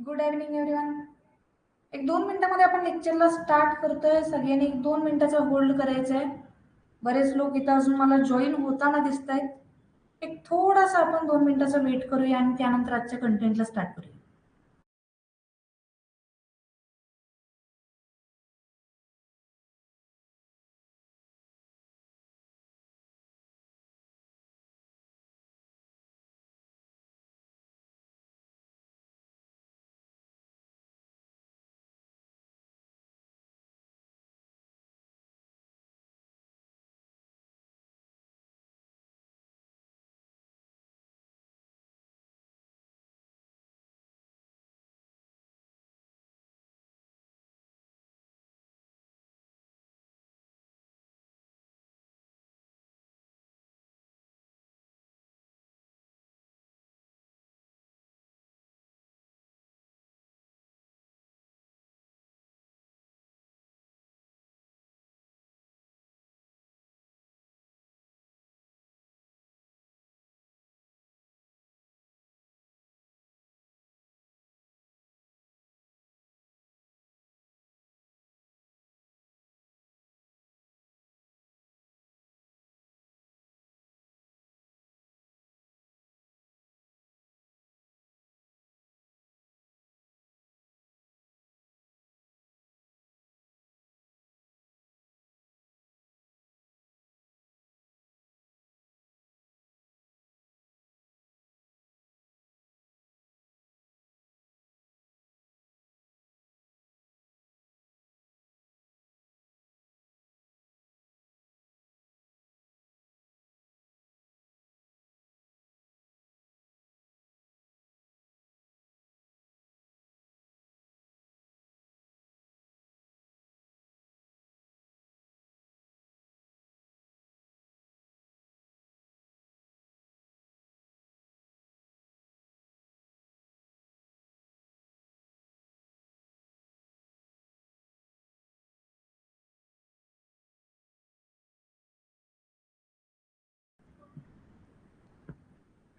Good evening everyone. एक 2 मिनिटांमध्ये आपण लेक्चरला स्टार्ट करतोय. सगळ्यांनी 1-2 मिनिटाचा होल्ड करायचा आहे. बरेच लोक इथं अजून मला जॉईन होताना दिसत आहेत. एक थोडासा आपण 2 मिनिटाचा वेट करूया आणि त्यानंतर आजच्या कंटेंटला स्टार्ट करूया.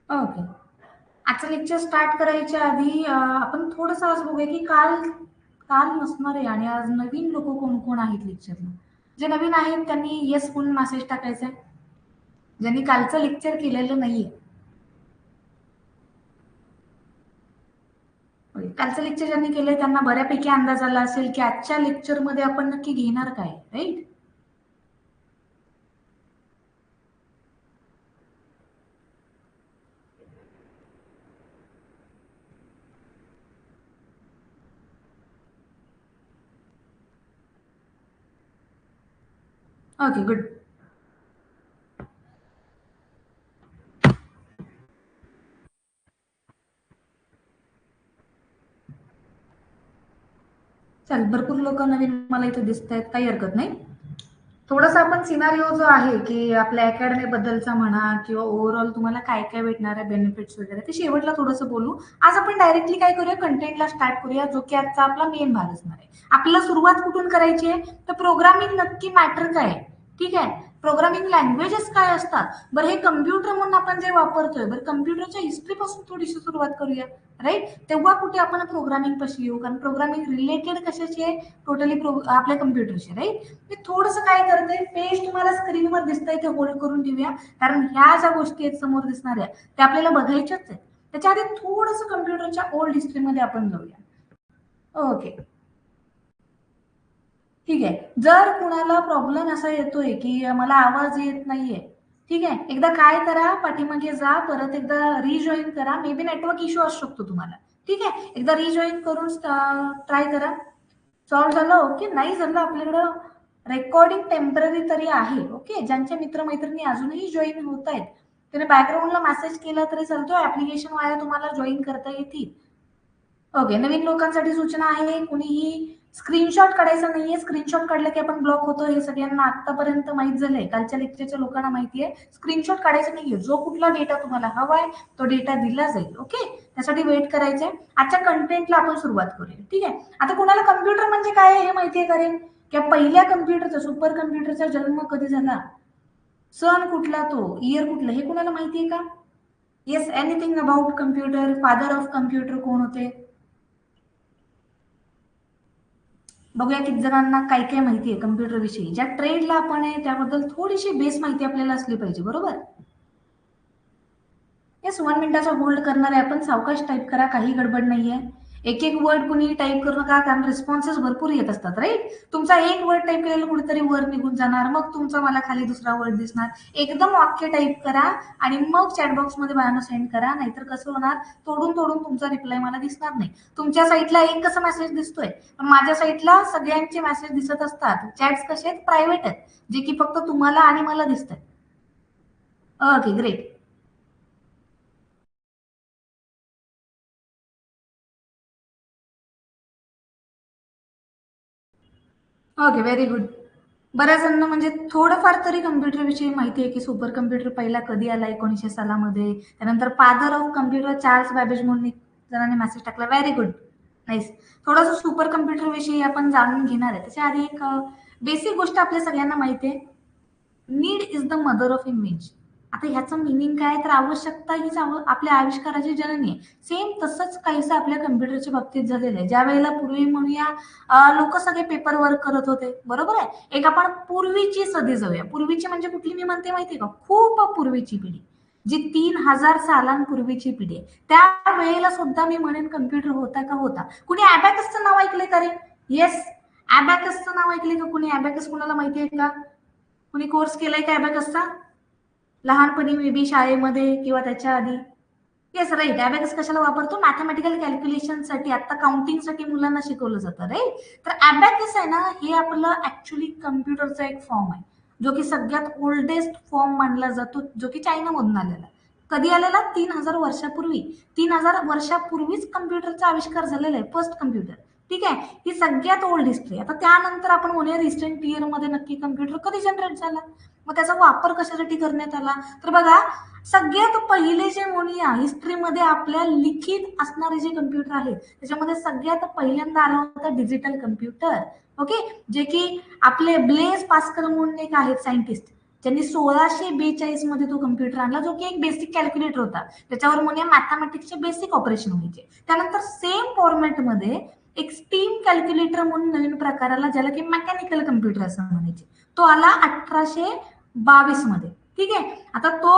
ओके. आजचं लेक्चर स्टार्ट करायच्या आधी आपण थोडंसं आज बघूया की काल काल नसणार आहे आणि आज नवीन लोक कोण कोण आहेत लेक्चरला. जे नवीन आहेत त्यांनी येस म्हणून मेसेज टाकायचा आहे. ज्यांनी कालचं लेक्चर केलेलं नाहीये, कालचं लेक्चर ज्यांनी केलंय त्यांना बऱ्यापैकी अंदाज आला असेल की आजच्या लेक्चरमध्ये आपण नक्की घेणार काय, राईट? Okay, good. चल, भरपूर लोक नवीन मला इथे दिसत आहेत, काही हरकत नाही. थोडासा आपण सिनारिओ जो आहे की आपल्या अकॅडमी बद्दलचा म्हणा किंवा ओव्हरऑल तुम्हाला काय काय भेटणार आहे बेनिफिट्स वगैरे ते शेवटला थोडंसं बोलू. आज आपण डायरेक्टली काय करूया, कंटेंटला स्टार्ट करूया, जो की आजचा आपला मेन भाग असणार आहे. आपल्याला सुरुवात कुठून करायची आहे, तर प्रोग्रामिंग नक्की मॅटर काय आहे, ठीक आहे. प्रोग्रामिंग लँग्वेजेस काय असतात, बरं हे कम्प्युटर म्हणून आपण जे वापरतोय, बरं कम्प्युटरच्या हिस्ट्रीपासून थोडीशी सुरुवात करूया, राईट. तेव्हा कुठे आपण प्रोग्रामिंग कशी येऊ, कारण प्रोग्रामिंग रिलेटेड कशाची आहे, टोटली आपल्या कम्प्युटरशी, राईट. मी थोडंसं काय करते, पेज तुम्हाला स्क्रीनवर दिसतंय ते होल्ड करून ठेवूया, कारण ह्या ज्या गोष्टी आहेत समोर दिसणाऱ्या त्या आपल्याला बघायच्याच आहेत. त्याच्या आधी थोडंसं कम्प्युटरच्या ओल्ड हिस्ट्रीमध्ये आपण जाऊया. ओके, ठीक आहे. जर कुणाला प्रॉब्लेम असा येतोय की मला आवाज येत नाहीये, ठीक आहे, एकदा काय करा, पाठीमागे जा, परत एकदा रिजॉईन करा. मे बी नेटवर्क इश्यू असू शकतो तुम्हाला, ठीक आहे. एकदा रिजॉईन करून ट्राय करा. सॉल्व्ह झालं? ओके. नाही झालं, आपल्याकडं रेकॉर्डिंग टेम्पररी तरी आहे. ओके, ज्यांचे मित्रमैत्रिणी अजूनही जॉईन होत आहेत त्याने बॅकग्राऊंडला मेसेज केला तरी चालतो, ऍप्लिकेशन वाया तुम्हाला जॉईन करता येतील. ओके, नवीन लोकांसाठी सूचना आहे, कुणीही स्क्रीनशॉट काढायचा नाहीये. स्क्रीनशॉट काढलं की आपण ब्लॉक होतो, हे सगळ्यांना आतापर्यंत माहित झालंय. कालच्या लेक्चरच्या लोकांना माहिती आहे. स्क्रीनशॉट काढायचा नाहीये. जो कुठला डेटा तुम्हाला हवाय तो डेटा दिला जाईल. ओके, त्यासाठी वेट करायचंय. आजच्या कंटेंटला आपण सुरुवात करूया, ठीक आहे. आता कुणाला कम्प्युटर म्हणजे काय हे माहितीये का रे, किंवा पहिल्या कम्प्युटरचा, सुपर कम्प्युटरचा जन्म कधी झाला, सन कुठला, तो इयर कुठला, हे कुणाला माहितीये का? Yes, anything about computer, father of computer कोण होते? बघूया किती जणांना काय काय माहिती आहे कम्प्युटर विषयी. ज्या ट्रेडला आपण आहे त्याबद्दल थोडीशी बेस माहिती आपल्याला असली पाहिजे, बरोबर? येस, 1 मिनिटाचा होल्ड करणार आहे आपण. सावकाश टाईप करा, काही गडबड नाहीये. एक एक वर्ड कुणी टाईप करू नका, कारण रिस्पॉन्सेस भरपूर येत असतात, राईट? तुमचा एक वर्ड टाईप केलेला कुठेतरी वर निघून जाणार, मग तुमचा मला खाली दुसरा वर्ड दिसणार. एकदम वाक्य टाईप करा आणि मग चॅटबॉक्स मध्ये बायानं सेंड करा, नाहीतर कसं होणार, तोडून तोडून तुमचा रिप्लाय मला दिसणार नाही. तुमच्या साईटला एक कसा मेसेज दिसतोय, पण माझ्या साईटला सगळ्यांचे मेसेज दिसत असतात. चॅट्स कसे आहेत, प्रायव्हेट आहेत, जे की फक्त तुम्हाला आणि मला दिसतात. Okay, great. Okay, very good. बऱ्याच जणांना म्हणजे थोडंफार तरी कम्प्युटर विषयी माहिती आहे की सुपर कम्प्युटर पहिला कधी आला, 1900 सालामध्ये. त्यानंतर father of computer Charles Babbage म्हणून एक जणांनी मेसेज टाकला. Very good, nice. थोडंसं सुपर कम्प्युटर विषयी आपण जाणून घेणार आहे. त्याच्या आधी एक बेसिक गोष्ट आपल्या सगळ्यांना माहिती आहे, need is the mother of image. आता ह्याचं मिनिंग काय, तर आवश्यकता हीच आपल्या आविष्काराची जननी आहे. सेम तसंच काहीसं आपल्या कम्प्युटरच्या बाबतीत झालेलं आहे. ज्या वेळेला पूर्वी म्हणूया लोक सगळे पेपर वर्क करत होते, बरोबर आहे. एक आपण पूर्वीची सदी जाऊया. पूर्वीची म्हणजे कुठली मी म्हणते माहितीये का, खूप पूर्वीची पिढी, जी 3000 सालांपूर्वीची पिढी आहे. त्या वेळेला सुद्धा मी म्हणेन कम्प्युटर होता का, होता. कुणी अबॅकसचं नाव ऐकलंय का रे? येस, अबॅकसचं नाव ऐकलंय का कुणी? अबॅकस कुणाला माहिती आहे का? कुणी कोर्स केलाय का अबॅकसचा लहानपणी, मे बी शाळेमध्ये किंवा त्याच्या आधी? Yes, right. अबॅकस कशाला वापरतो? मॅथमॅटिकल कॅल्क्युलेशनसाठी, आता काउंटिंगसाठी मुलांना शिकवलं जातं, राईट? तर अबॅकस आहे ना, हे आपलं ऍक्च्युली कम्प्युटरचा एक फॉर्म आहे, जो की सगळ्यात ओल्डेस्ट फॉर्म मानला जातो, जो की चायनामधून आलेला. कधी आलेला? 3000 वर्षापूर्वी. 3000 वर्षापूर्वीच कम्प्युटरचा आविष्कार झालेला आहे, फर्स्ट कम्प्युटर. ठीक आहे, ही सगळ्यात ओल्ड हिस्ट्री. आता त्यानंतर आपण म्हणूया रिसेंट इयर मध्ये नक्की कम्प्युटर कधी जनरेट झाला, मग त्याचा वापर कशासाठी करण्यात आला. तर बघा, सगळ्यात पहिले जे म्हणूया हिस्ट्रीमध्ये आपल्या लिखित असणारे जे कम्प्युटर आहेत, त्याच्यामध्ये सगळ्यात पहिल्यांदा आला होता डिजिटल कम्प्युटर. ओके, जे की आपले ब्लेज पास्कल म्हणून एक आहेत सायंटिस्ट, त्यांनी 1642 मध्ये तो कम्प्युटर आणला, जो की एक बेसिक कॅल्क्युलेटर होता. त्याच्यावर म्हणूया मॅथमॅटिक्सचे बेसिक ऑपरेशन व्हायचे. त्यानंतर सेम फॉर्मॅटमध्ये एक स्टीम कॅल्क्युलेटर म्हणून नवीन प्रकार आला, ज्याला की मेकॅनिकल कम्प्युटर असं म्हणायचे. तो आला 1822 मध्ये. ठीक आहे. आता तो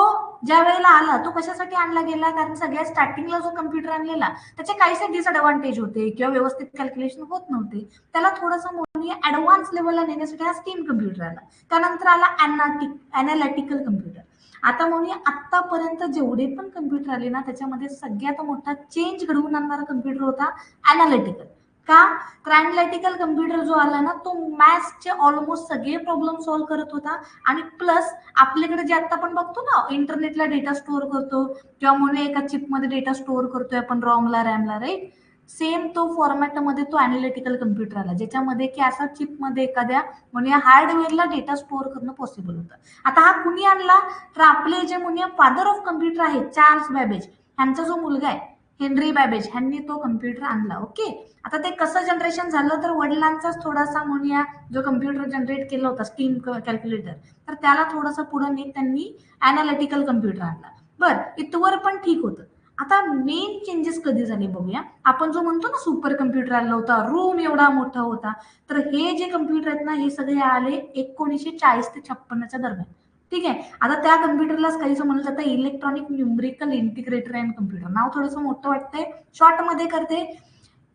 ज्या वेळेला आला, तो कशासाठी आणला गेला, कारण सगळ्यात स्टार्टिंगला जो कम्प्युटर आणलेला त्याचे काहीसे डिसएडव्हान्टेज होते किंवा व्यवस्थित कॅल्क्युलेशन होत नव्हते. त्याला थोडंसं म्हणूया ऍडव्हान्स लेवलला नेण्यासाठी हा स्टीम कम्प्युटर आला. त्यानंतर आला अॅनालिटिकल कम्प्युटर. आता म्हणूया आतापर्यंत जेवढे पण कम्प्युटर आले ना, त्याच्यामध्ये सगळ्यात मोठा चेंज घडवून आणणारा कम्प्युटर होता अॅनालिटिकल. का? तर अॅनालिटिकल कम्प्युटर जो आला ना, तो मॅथ्सचे ऑलमोस्ट सगळे प्रॉब्लेम सॉल्व्ह करत होता. आणि प्लस आपल्याकडे जे आता आपण बघतो ना, इंटरनेटला डेटा स्टोअर करतो किंवा म्हणून एका चिपमध्ये डेटा स्टोअर करतोय आपण, रॉमला, रॅमला, राईट? सेम तो फॉर्मॅटमध्ये तो अॅनालिटिकल कम्प्युटर आला, ज्याच्यामध्ये की असा चिपमध्ये एखाद्या म्हणूया हार्डवेअरला डेटा स्टोअर करणं पॉसिबल होतं. आता हा कुणी आणला, तर आपले जे म्हणूया फादर ऑफ कम्प्युटर आहे चार्ल्स बॅबेज, ह्यांचा जो मुलगा आहे हेनरी बॅबेज, ह्यांनी तो कम्प्युटर आणला. ओके, आता ते कसं जनरेशन झालं, तर वडिलांचाच थोडासा म्हणूया जो कम्प्युटर जनरेट केला होता स्टीम कॅल्क्युलेटर, तर त्याला थोडंसं पुढे नेत त्यांनी अॅनालिटिकल कम्प्युटर आणला. बर, इथवर पण ठीक होतं. आता मेन चेंजेस कधी झाले बघूया. आपण जो म्हणतो ना सुपर कम्प्युटर आला होता, रूम एवढा मोठा होता, तर हे जे कम्प्युटर आहेत ना, हे सगळे आले 1940 ते 56च्या दरम्यान. ठीक आहे. आता त्या कम्प्युटरलाच काहीसं म्हणलं जातं electronic numerical integrator and computer. नाव थोडंसं मोठं वाटतंय, शॉर्ट मध्ये करते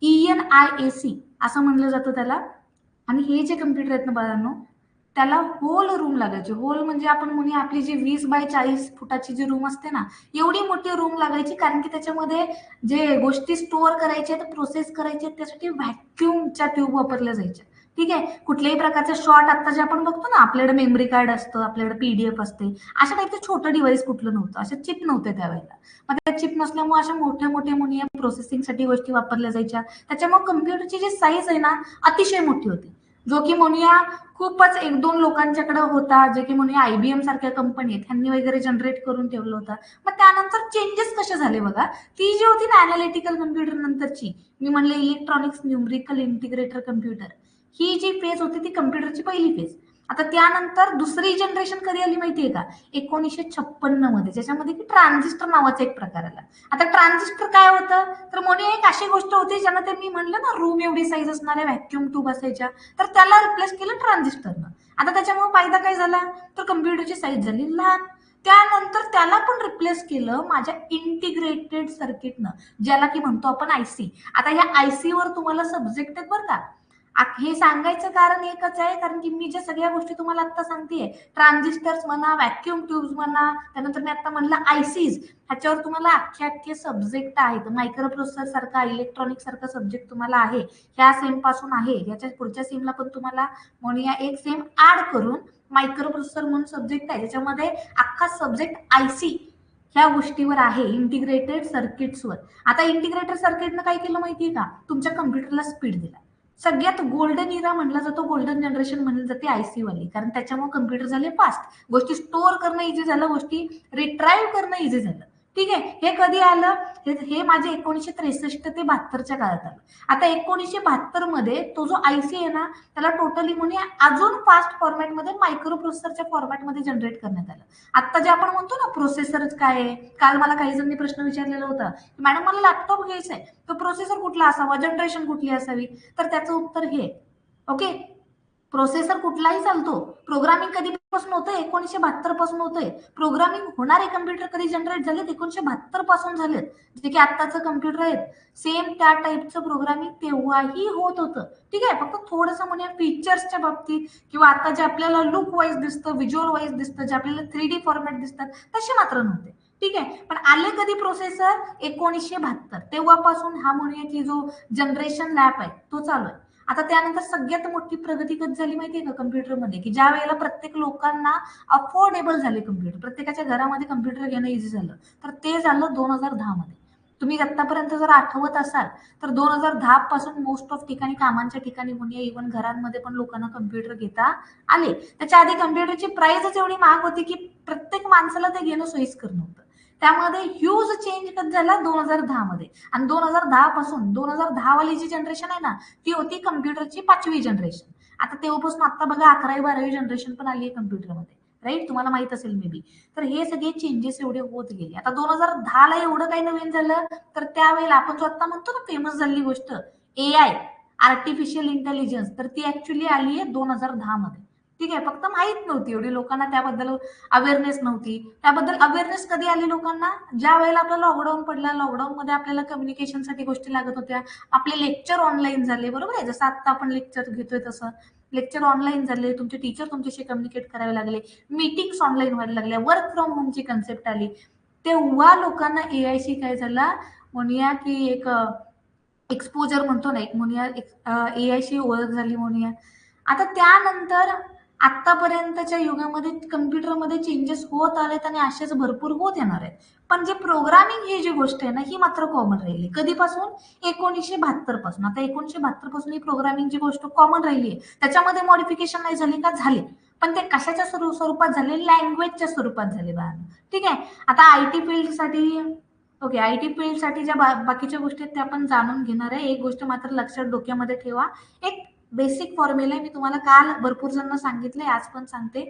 ENIAC असं म्हणलं जातं त्याला. आणि हे जे कम्प्युटर आहेत ना बाळांनो, त्याला होल रूम लागायची. होल म्हणजे आपण म्हणूया आपली जी 20 बाय 40 फुटाची जी रूम असते ना, एवढी मोठी रूम लागायची, कारण की त्याच्यामध्ये जे गोष्टी स्टोअर करायच्या आहेत, प्रोसेस करायचे आहेत, त्यासाठी व्हॅक्युमच्या ट्यूब वापरल्या जायच्या. ठीक आहे. कुठल्याही प्रकारचे शॉर्ट आता जे आपण बघतो ना, आपल्याकडे मेमरी कार्ड असतं, आपल्याकडे PDF असते, अशा टाईपचं छोटं डिव्हाइस कुठलं नव्हतं, अशा चिप नव्हते त्यावेळेला. मग त्या चिप नसल्यामुळे अशा मोठ्या मोठ्या म्हणूया प्रोसेसिंगसाठी गोष्टी वापरल्या जायच्या. त्याच्यामुळे कम्प्युटरची जी साईज आहे ना, अतिशय मोठी होती, जो की म्हणूया खूपच 1-2 लोकांच्याकडे होता, जे की म्हणूया IBM सारख्या कंपनी आहेत, त्यांनी वगैरे जनरेट करून ठेवलं होतं. मग त्यानंतर चेंजेस कसे झाले बघा. ती जी होती ना अॅनालिटिकल कम्प्युटर नंतरची, मी म्हणले इलेक्ट्रॉनिक्स न्यूमरिकल इंटिग्रेटर कम्प्युटर, ही जी फेज होती ती कम्प्युटरची पहिली फेज. आता त्यानंतर दुसरी जनरेशन कधी आली माहितीये का? 1956 मध्ये, ज्याच्यामध्ये की ट्रान्झिस्टर नावाचा एक प्रकार आला. आता ट्रान्झिस्टर काय होतं, तर मोनी एक अशी गोष्ट होती ज्यानं ते मी म्हणलं ना रूम एवढी साईज असणाऱ्या व्हॅक्युम ट्यूब असायच्या, तर त्याला रिप्लेस केलं ट्रान्झिस्टरनं. आता त्याच्यामुळे फायदा काय झाला, तर कम्प्युटरची साईज झाली लहान. त्यानंतर त्याला पण रिप्लेस केलं माझ्या इंटिग्रेटेड सर्किटनं, ज्याला की म्हणतो आपण आयसी. आता या आयसी वर तुम्हाला सब्जेक्ट आहेत बरं का. हे सांगायचं कारण एकच आहे, कारण की मी ज्या सगळ्या गोष्टी तुम्हाला आता सांगतेय, ट्रान्झिस्टर्स म्हणा, व्हॅक्युम ट्यूब्स म्हणा, त्यानंतर मी आता म्हणलं आयसीज, ह्याच्यावर तुम्हाला अख्खे सब्जेक्ट आहेत. मायक्रो प्रोसेसर सारखा, इलेक्ट्रॉनिक सारखा सब्जेक्ट तुम्हाला आहे, ह्या सेम पासून आहे. याच्या पुढच्या सेमला पण तुम्हाला म्हणूया एक सेम ऍड करून मायक्रो प्रोसेसर म्हणून सब्जेक्ट आहे, ज्याच्यामध्ये अख्खा सब्जेक्ट आयसी ह्या गोष्टीवर आहे, इंटिग्रेटेड सर्किट्सवर. आता इंटिग्रेटेड सर्किटनं काय केलं माहितीये का, तुमच्या कम्प्युटरला स्पीड दिला. सगळ्यात गोल्डन इरा म्हणला जातो, गोल्डन जनरेशन म्हणली जाते आयसी वाली, कारण त्याच्यामुळे कम्प्युटर झाले फास्ट, गोष्टी स्टोअर करणं इझी झालं, गोष्टी रिट्राईव्ह करणं इझी झालं. ठीक आहे, हे कधी आलं, हे माझे 1963 ते 72च्या काळात आलं. आता 1972 मध्ये तो जो आयसी आहे ना, त्याला टोटली म्हणूया अजून फास्ट फॉर्मॅटमध्ये मायक्रो प्रोसेसरच्या फॉर्मॅटमध्ये जनरेट करण्यात आलं. आता जे आपण म्हणतो ना प्रोसेसरच काय आहे, काल मला काही जणांनी प्रश्न विचारलेला होता की मॅडम मला लॅपटॉप घ्यायचा आहे, तो प्रोसेसर कुठला असावा, जनरेशन कुठली असावी, तर त्याचं उत्तर हे. ओके, प्रोसेसर कुठलाही चालतो. प्रोग्रामिंग कधीपासून होतंय, 1972 पासून होतंय. प्रोग्रामिंग होणारे कम्प्युटर कधी जनरेट झालेत, 1972 पासून झालेत, जे की आत्ताचं कम्प्युटर आहेत. सेम त्या टाईपचं प्रोग्रामिंग तेव्हाही होत होतं. ठीक आहे, फक्त थोडंसं म्हणूया फीचर्सच्या बाबतीत किंवा आता जे आपल्याला लुक वाईज दिसतं, व्हिज्युअल वाईज दिसतं, जे आपल्याला 3D फॉर्मॅट दिसतात, तसे मात्र नव्हते. ठीक आहे, पण आले कधी प्रोसेसर, 1972. तेव्हापासून हा म्हणूया की जो जनरेशन लॅप आहे तो चालू आहे. आता त्यानंतर सगळ्यात मोठी प्रगती कधी झाली माहितीये का कम्प्युटरमध्ये, की ज्या वेळेला प्रत्येक लोकांना अफोर्डेबल झाले कम्प्युटर, प्रत्येकाच्या घरामध्ये कम्प्युटर घेणं इझी झालं, तर ते झालं 2010 मध्ये. तुम्ही आतापर्यंत जर आठवत असाल तर 2010 पासून मोस्ट ऑफ ठिकाणी, कामांच्या ठिकाणी म्हणूया, इव्हन घरांमध्ये पण लोकांना कम्प्युटर घेता आले. त्याच्या आधी कम्प्युटरची प्राइसच एवढी महाग होती की प्रत्येक माणसाला ते घेणं सोयीस्कर नव्हतं. त्यामध्ये ह्यूज चेंज कधी झाला 2010 मध्ये. आणि 2010 पासून 2010 वाली जी जनरेशन आहे ना, ती होती कम्प्युटरची 5वी जनरेशन. आता तेव्हापासून आता बघा 11वी-12वी जनरेशन पण आली आहे कम्प्युटरमध्ये, राईट, तुम्हाला माहित असेल मे बी. तर हे सगळे चेंजेस एवढे होत गेले. आता 2010 ला एवढं काही नवीन झालं, तर त्यावेळेला आपण जो आता म्हणतो ना फेमस झालेली गोष्ट एआय, आर्टिफिशियल इंटेलिजन्स, तर ती ऍक्च्युली आली आहे 2010 मध्ये. ठीक आहे, फक्त माहित नव्हती एवढी लोकांना, त्याबद्दल अवेअरनेस नव्हती. त्याबद्दल अवेअरनेस कधी आली लोकांना, ज्या वेळेला आपला लॉकडाऊन पडला. लॉकडाऊन मध्ये आपल्याला कम्युनिकेशनसाठी गोष्टी लागत होत्या, आपले लेक्चर ऑनलाईन झाले, बरोबर आहे, जसं आता आपण लेक्चर घेतोय तसं लेक्चर ऑनलाईन झाले, तुमचे टीचर तुमच्याशी कम्युनिकेट करावे लागले, मीटिंग्स ऑनलाईन व्हायला लागल्या, वर्क फ्रॉम होमची कन्सेप्ट आली. तेव्हा लोकांना एआयशी काय झाला म्हणूया की एक एक्सपोजर म्हणतो ना, एक म्हणूया एआयशी ओळख झाली म्हणूया. आता त्यानंतर आतापर्यंतच्या युगामध्ये कम्प्युटरमध्ये चेंजेस होत आलेत आणि असेच भरपूर होत येणार आहेत. पण जे प्रोग्रामिंग ही जी गोष्ट आहे ना, ही मात्र कॉमन राहिली. कधीपासून, 1972 पासून. आता 1972 पासून ही प्रोग्रामिंगची गोष्ट कॉमन राहिली आहे. त्याच्यामध्ये मॉडिफिकेशन नाही झाली का, झाले, पण ते कशाच्या स्वरूपात झाले, लँग्वेजच्या स्वरूपात झाले बघा. ठीक आहे, आता आयटी फील्डसाठी, ओके, आयटी फील्डसाठी ज्या बाकीच्या गोष्टी आहेत त्या आपण जाणून घेणार आहे. एक गोष्ट मात्र लक्षात डोक्यामध्ये ठेवा, एक बेसिक फॉर्म्युला आहे, मी तुम्हाला काल भरपूर जणांना सांगितले, आज पण सांगते.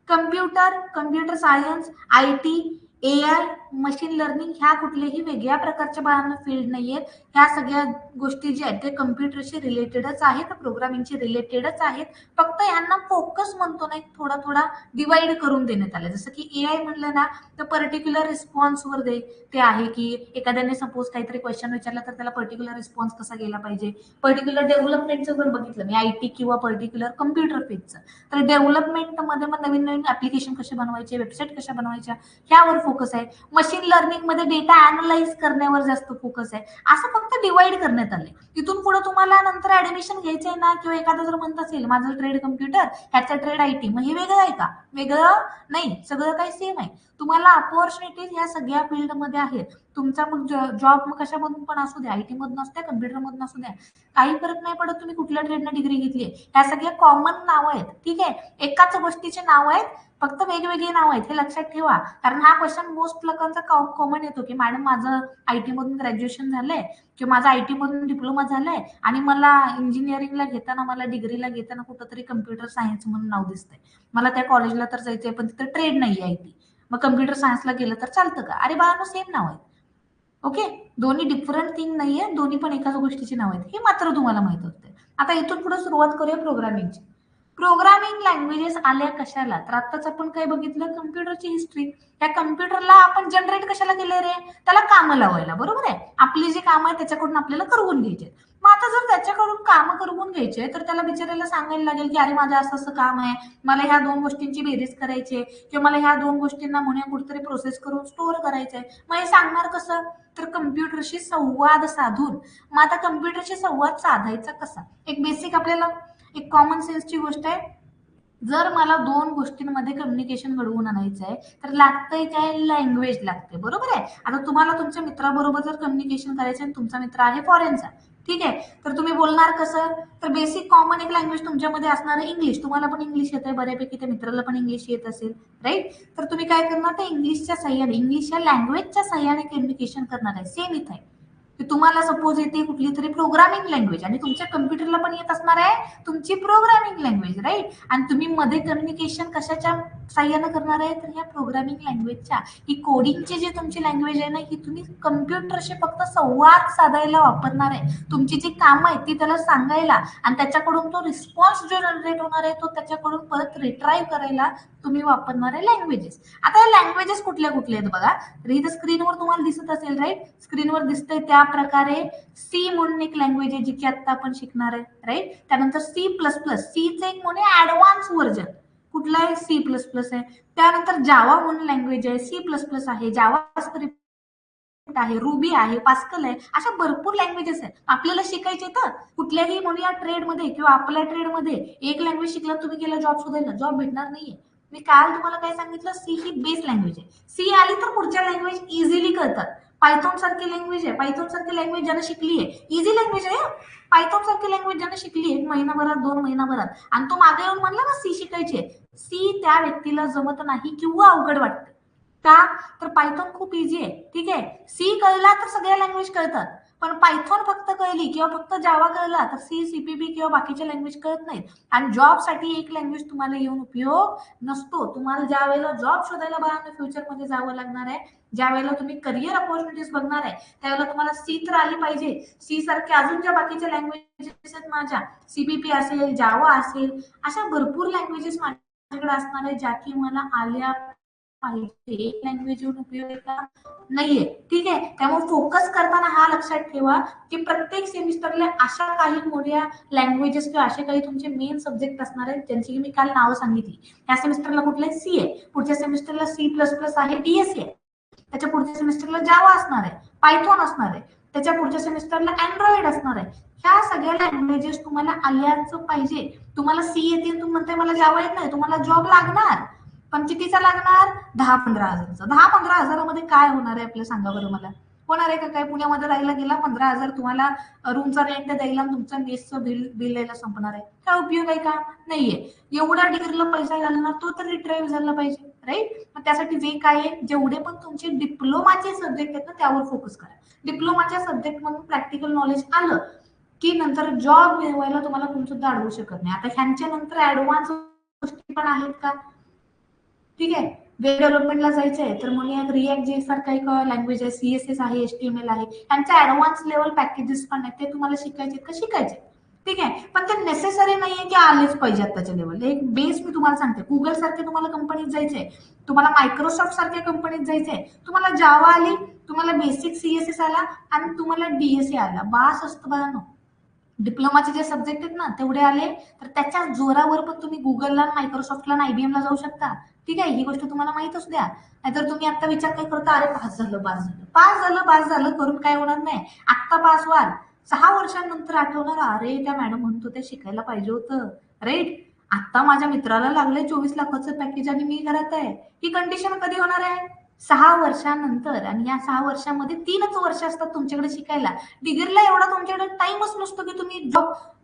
Computer, computer science, IT, AI, machine learning ह्या कुठल्याही वेगळ्या प्रकारच्या बाळांना फील्ड नाहीयेत. ह्या सगळ्या गोष्टी ज्या आहेत ते कम्प्युटरशी रिलेटेडच आहेत, प्रोग्रामिंगशी रिलेटेडच आहेत. फक्त यांना फोकस म्हणतो ना, थोडा थोडा डिवाइड करून देण्यात आलं. जसं की एआय म्हणलं ना, तर पर्टिक्युलर रिस्पॉन्सवर ते आहे की एखाद्याने सपोज काहीतरी क्वेश्चन विचारला तर त्याला पर्टिक्युलर रिस्पॉन्स कसा गेला पाहिजे. पर्टिक्युलर डेव्हलपमेंटचं जर बघितलं मी, आयटी किंवा पर्टिक्युलर कम्प्युटर फील्डचं, तर डेव्हलपमेंटमध्ये मग नवीन नवीन ऍप्लिकेशन कसे बनवायचे, वेबसाईट कशा बनवायच्या, ह्यावर फोकस आहे. मशीन लर्निंग मध्ये डेटा अॅनालाइज करण्यावर जास्त फोकस आहे. असं फक्त डिवाइड करण्यात आलंय. तिथून पुढे तुम्हाला नंतर ऍडमिशन घ्यायचंय ना, किंवा एखादा जर म्हणत असेल माझं ट्रेड कम्प्युटर, ह्याचा ट्रेड आयटी, मग हे वेगळं आहे का, वेगळं नाही, सगळं काही सेम आहे. तुम्हाला अपॉर्च्युनिटीज ह्या सगळ्या फील्डमध्ये आहेत. तुमचा मग जॉब मग कशामधून पण असू द्या, IT मधून असू द्या, कम्प्युटर मधून असू द्या, काही फरक नाही पडत तुम्ही कुठल्या ट्रेडनं डिग्री घेतली. ह्या सगळ्या कॉमन नाव आहेत. ठीक आहे, एकाच गोष्टीचे नाव आहेत, फक्त वेगवेगळी नाव आहेत, हे लक्षात ठेवा. कारण हा क्वेश्चन मोस्ट लोकांचा कॉमन येतो की मॅडम माझं IT मधून ग्रॅज्युएशन झालंय किंवा माझा IT मधून डिप्लोमा झालाय आणि मला इंजिनिअरिंगला घेताना, मला डिग्रीला घेताना कुठंतरी कम्प्युटर सायन्स म्हणून नाव दिसतंय. मला त्या कॉलेजला तर जायचंय पण तिथं ट्रेड नाहीये IT. मग कम्प्युटर सायन्सला गेलं तर चालतं का? अरे बाळांनो, सेम नाव आहे. ओके, दोन्ही डिफरंट थिंग नाहीये, दोन्ही पण एकाच गोष्टीची नाव आहेत, हे मात्र तुम्हाला माहित असते. आता इथून पुढे सुरुवात करूया प्रोग्रामिंगची. प्रोग्रामिंग लँग्वेजेस आल्या कशाला? तर आताच आपण काय बघितलं, कम्प्युटरची हिस्ट्री. त्या कम्प्युटरला आपण जनरेट कशाला केलं रे? त्याला कामं लावायला, बरोबर आहे. आपली जी कामं आहेत त्याच्याकडून आपल्याला करवून घ्यायचे. मग आता जर त्याच्याकडून कामं करवून घ्यायचे तर त्याला बिचारायला सांगायला लागेल की अरे माझं असं असं काम आहे, मला ह्या 2 गोष्टींची बेरीज करायची आहे किंवा मला ह्या 2 गोष्टींना म्हणून कुठेतरी प्रोसेस करून स्टोअर करायचंय. मग हे सांगणार कसं? तर कम्प्युटरशी संवाद साधून. मग आता कम्प्युटरशी संवाद साधायचा कसा? एक बेसिक आपल्याला एक कॉमन सेन्सची गोष्ट आहे. जर मला 2 गोष्टींमध्ये कम्युनिकेशन घडवून आणायचं आहे तर लागतंय काय? लँग्वेज लागते, बरोबर आहे. आता तुम्हाला तुमच्या मित्राबरोबर जर कम्युनिकेशन करायचं आणि तुमचा मित्र आहे फॉरेनचा, ठीक आहे, तर तुम्ही बोलणार कसं? तर बेसिक कॉमन एक लँग्वेज तुमच्यामध्ये असणार आहे इंग्लिश. तुम्हाला पण इंग्लिश येतंय बऱ्यापैकी, त्या मित्राला पण इंग्लिश येत असेल, राईट. तर तुम्ही काय करणार? ते इंग्लिशच्या सहाय्याने, इंग्लिशच्या लँग्वेजच्या सहाय्याने कम्युनिकेशन करणार आहे. सेम इथं आहे की तुम्हाला सपोज येते कुठली तरी प्रोग्रामिंग लँग्वेज आणि तुमच्या कम्प्युटरला पण येत असणार आहे तुमची प्रोग्रामिंग लँग्वेज, राईट. आणि तुम्ही मध्ये कम्युनिकेशन कशाच्या सहाय्यानं करणार आहे? तर ह्या प्रोग्रामिंग लँग्वेजच्या. ही कोडिंगची जी तुमची लँग्वेज आहे ना, ही तुम्ही कम्प्युटरशी फक्त संवाद साधायला वापरणार आहे. तुमची जी कामं आहेत ती त्याला सांगायला आणि त्याच्याकडून तो रिस्पॉन्स जो जनरेट होणार आहे तो त्याच्याकडून परत रिट्राईव्ह करायला तुम्ही वापरणार आहे लँग्वेजेस. आता या लँग्वेजेस कुठल्या कुठल्या आहेत बघा. तर इथं स्क्रीनवर तुम्हाला दिसत असेल, राईट. स्क्रीनवर दिसतंय त्या प्रकारे सी म्हणून एक लँग्वेज आहे जी की आता आपण शिकणार आहे, राईट. त्यानंतर C++, सीचं एक म्हणून ऍडव्हान्स व्हर्जन. कुठला आहे? C++ आहे. त्यानंतर जावा म्हणून लँग्वेज आहे, C++ आहे, जावा स्क्रिप्ट आहे, रुबी आहे, पास्कल आहे, अशा भरपूर लँग्वेजेस आहेत आपल्याला शिकायचे. तर कुठल्याही म्हणूया ट्रेडमध्ये किंवा आपल्या ट्रेडमध्ये एक लँग्वेज शिकला तुम्ही गेला जॉब शोधायला, जॉब भेटणार नाहीये. मी काल तुम्हाला काय सांगितलं, सी ही बेस लँग्वेज आहे. सी आली तर पुढच्या लँग्वेज इझिली कळतात. पायथॉन सारखी लँग्वेज आहे, पायथॉन सारखी लँग्वेज ज्यानं शिकली आहे, इझी लँग्वेज आहे. पायथॉन सारखी लँग्वेज ज्यानं शिकली आहे 1 महिनाभरात 2 महिनाभरात आणि तो मागे येऊन म्हणला ना सी शिकायची आहे, सी त्या व्यक्तीला जमत नाही किंवा अवघड वाटतं. का? तर पायथॉन खूप इझी आहे, ठीक आहे. सी कळला तर सगळ्या लँग्वेज कळतात, पण पायथॉन फक्त कळली किंवा फक्त जावा कळला तर सी, सीपीपी किंवा बाकीच्या लँग्वेज कळत नाहीत. आणि जॉबसाठी एक लँग्वेज तुम्हाला येऊन उपयोग नसतो. तुम्हाला ज्या वेळेला जॉब शोधायला बाळांनो फ्युचरमध्ये जावं लागणार आहे, ज्या वेळेला तुम्ही करिअर अपॉर्च्युनिटीज बघणार आहे, त्यावेळेला तुम्हाला सी तर आली पाहिजे. सी सारख्या अजून ज्या बाकीच्या लँग्वेजेस आहेत माझ्या, सीपीपी असेल, जावा असेल, अशा भरपूर लँग्वेजेस माझ्याकडे असणार आहे ज्या की मला आल्या पाहिजे. एक लँग्वेज येऊन उपयोग आहे का? नाहीये, ठीक आहे. त्यामुळे फोकस करताना हा लक्षात ठेवा की प्रत्येक सेमिस्टरला अशा काही मोठ्या लँग्वेजेस किंवा असे काही तुमचे मेन सब्जेक्ट असणार आहेत ज्यांची मी काल नावं सांगितली. या सेमिस्टरला कुठले? सी आहे, पुढच्या सेमिस्टरला C++ आहे, डीएससी आहे, त्याच्या पुढच्या सेमिस्टरला जावा असणार आहे, पायथॉन असणार आहे, त्याच्या पुढच्या सेमिस्टरला अँड्रॉइड असणार आहे. ह्या सगळ्या लँग्वेजेस तुम्हाला आल्याच पाहिजे. तुम्हाला सी येते तुम्ही म्हणताय मला जावा येत नाही, तुम्हाला जॉब लागणार, पण कितीचा लागणार? 10-15 हजाराचा. 10-15 हजारामध्ये काय होणार आहे आपलं सांगा बरं मला? होणार आहे का काय? पुण्यामध्ये राहायला गेला 15,000 तुम्हाला रूमचा रेंट द्यायला, तुमचं मेसचं बिल द्यायला संपणार आहे. काय उपयोग आहे का? नाहीये. एवढा डिग्रीला पैसा घालणार तो तर रिट्राईव्ह झाला पाहिजे, राईट. मग त्यासाठी जे काय आहे, जेवढे पण तुमचे डिप्लोमाचे सब्जेक्ट आहेत ना त्यावर फोकस करा. डिप्लोमाच्या सब्जेक्ट म्हणून प्रॅक्टिकल नॉलेज आलं की नंतर जॉब मिळवायला तुम्हाला कोण सुद्धा अडवू शकत नाही. आता ह्यांच्या नंतर ऍडव्हान्स गोष्टी पण आहेत का? ठीक आहे. वेब डेव्हलपमेंटला जायचं आहे तर मग या रिॲक्ट जे सारखा एक लँग्वेज आहे, सीएसएस आहे, HTML आहे, यांचे ऍडव्हान्स लेवल पॅकेजेस पण आहेत, ते तुम्हाला शिकायचे का? शिकायचे, ठीक आहे. पण ते नेसेसरी नाहीये की आलेच पाहिजे आताच्या लेवल. एक बेस मी तुम्हाला सांगते, गुगल सारखे तुम्हाला कंपनीत जायचंय, तुम्हाला मायक्रोसॉफ्ट सारख्या कंपनीत जायचंय, तुम्हाला जावा आली, तुम्हाला बेसिक सीएसएस आला आणि तुम्हाला डीएसए आला, बास असतं बाळांनो. डिप्लोमाचे जे सब्जेक्ट आहेत ना तेवढे आले तर त्याच्या जोरावर पण तुम्ही गुगलला, मायक्रोसॉफ्टला, IBM ला जाऊ शकता, ठीक आहे. ही गोष्ट तुम्हाला माहित असू द्या. नाहीतर तुम्ही आता विचार काय करता, अरे पास झालं पास झालं पास झालं पास झालं करून काय होणार नाही. आत्ता पास व्हाल, 6 वर्षांनंतर आठवणार अरे त्या मॅडम म्हणतो ते शिकायला पाहिजे होतं, राईट. आता माझ्या मित्राला लागलंय 24 लाखाचं पॅकेज आणि मी घरात आहे. ही कंडिशन कधी होणार आहे? 6 वर्षानंतर, आणि या 6 वर्षामध्ये 3च वर्ष असतात तुमच्याकडे शिकायला. डिग्रीला एवढा तुमच्याकडे टाइमच नसतो की तुम्ही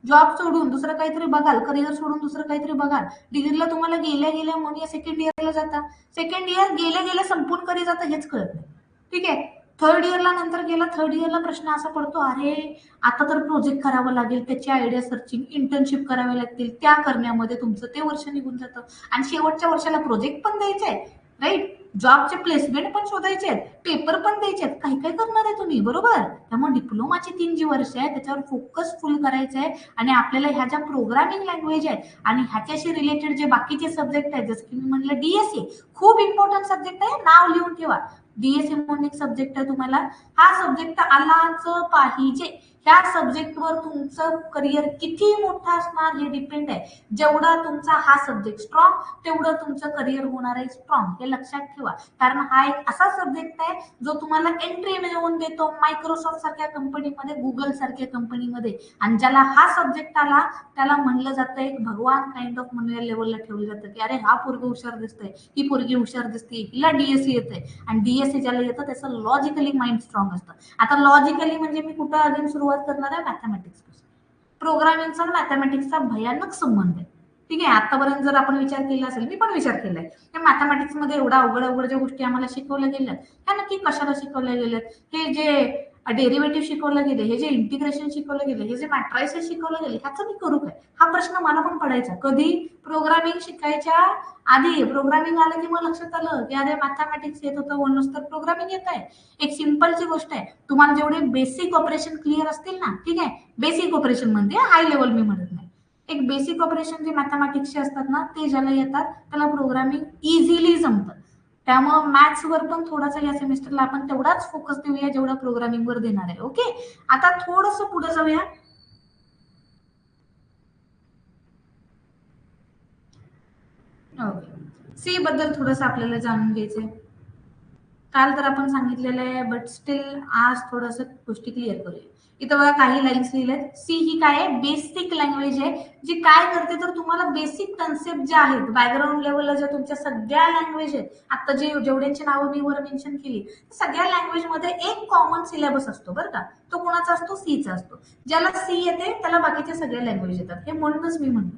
जॉब सोडून दुसरं काहीतरी बघाल, करिअर सोडून दुसरं काहीतरी बघाल. डिग्रीला तुम्हाला गेल्या गेल्या म्हणून सेकंड इयरला जाता, सेकंड इयर गेल्या गेल्या संपून कधी जातं हेच कळत नाही. ठीक आहे. थर्ड इयरला नंतर गेला, थर्ड इयरला प्रश्न असा पडतो, अरे आता तर प्रोजेक्ट करावं लागेल, त्याची आयडिया सर्चिंग, इंटर्नशिप करावे लागतील, त्या करण्यामध्ये तुमचं ते वर्ष निघून जातं. आणि शेवटच्या वर्षाला प्रोजेक्ट पण द्यायचे आहे, राईट, जॉबचे प्लेसमेंट पण शोधायचे आहेत, पेपर पण द्यायचे आहेत, काही काय करणार आहे तुम्ही, बरोबर. त्यामुळे डिप्लोमाची 3 जी वर्ष आहे त्याच्यावर फोकस फुल करायचं आहे. आणि आपल्याला ह्या ज्या प्रोग्रामिंग लँग्वेज आहेत आणि ह्याच्याशी रिलेटेड जे बाकीचे सब्जेक्ट आहेत, जसं की मी म्हणलं डीएसए खूप इम्पॉर्टंट सब्जेक्ट आहे, नाव लिहून ठेवा. डीएसए म्हणून एक सब्जेक्ट आहे तुम्हाला, हा सब्जेक्ट आलाच पाहिजे. ह्या सब्जेक्टवर तुमचं करिअर किती मोठं असणार हे डिपेंड आहे. जेवढा तुमचा हा सब्जेक्ट स्ट्रॉंग तेवढं तुमचं करिअर होणार आहे स्ट्रॉंग, हे लक्षात ठेवा. कारण हा एक असा सब्जेक्ट आहे जो तुम्हाला एंट्री मिळवून देतो मायक्रोसॉफ्ट सारख्या कंपनीमध्ये, गुगल सारख्या कंपनीमध्ये. आणि ज्याला हा सब्जेक्ट आला त्याला म्हणलं जातं एक भगवान काइंड ऑफ म्हणूया लेवलला ठेवलं जातं की अरे हा पोरग हुशार दिसतंय, ही पोरगी हुशार दिसते, हिला डीएससी येते. आणि डीएससी ज्याला येतं त्याचं लॉजिकली माइंड स्ट्रॉंग असतं. आता लॉजिकली म्हणजे मी कुठं अजून सुरुवात करणार आहे, मॅथमॅटिक्स पासून. प्रोग्रामिंगचा मॅथमॅटिक्सचा भयानक संबंध आहे. ठीक आहे. आतापर्यंत जर आपण विचार केला असेल, मी पण विचार केलाय, त्या मॅथमॅटिक्स मध्ये एवढा अवघड अवघड ज्या गोष्टी आम्हाला शिकवल्या गेल्या त्या नक्की कशाला शिकवल्या गेल्यात. हे जे डेरिव्हेटिव्ह शिकवलं गेले, हे जे इंटिग्रेशन शिकवलं गेले, हे जे मॅट्रायसेस शिकवलं गेले, ह्याचं मी करू काय, हा प्रश्न मला पण पडायचा. कधी प्रोग्रामिंग शिकायच्या आधी प्रोग्रामिंग आलं की मग लक्षात आलं की अरे मॅथमॅटिक्स येत होतं म्हणूनच तर प्रोग्रामिंग येत आहे. एक सिंपलची गोष्ट आहे, तुम्हाला जेवढे बेसिक ऑपरेशन क्लिअर असतील ना, ठीक आहे, बेसिक ऑपरेशन म्हणजे हाय लेवल मी म्हणत नाही, एक बेसिक ऑपरेशन जे मॅथमॅटिक्सचे असतात ना ते ज्याला येतात त्याला प्रोग्रामिंग इझिली जमतं. त्यामुळे मॅथ्सवर पण थोडासा या सेमिस्टरला आपण तेवढाच फोकस देऊया जेवढा प्रोग्रामिंगवर देणार आहे. ओके. आता थोडंसं पुढे जाऊया. ओके. सी बद्दल थोडंसं आपल्याला जाणून घ्यायचंय. काल तर आपण सांगितलेलं आहे, बट स्टील आज थोडंसं गोष्टी क्लिअर करूया. इथं बघा काही लाईन्स लिहिल्यात. सी ही काय आहे, बेसिक लँग्वेज आहे, जी काय करते तर तुम्हाला बेसिक कन्सेप्ट ज्या आहेत बॅकग्राऊंड लेवलला ज्या तुमच्या सगळ्या लँग्वेज आहेत, आता जे जेवढ्यांची नावं मी वर मेन्शन केली, सगळ्या लँग्वेज मध्ये एक कॉमन सिलेबस असतो बरं का. तो कोणाचा असतो, सीचा असतो. ज्याला सी येते त्याला बाकीच्या सगळ्या लँग्वेज येतात, हे म्हणूनच मी म्हणतो.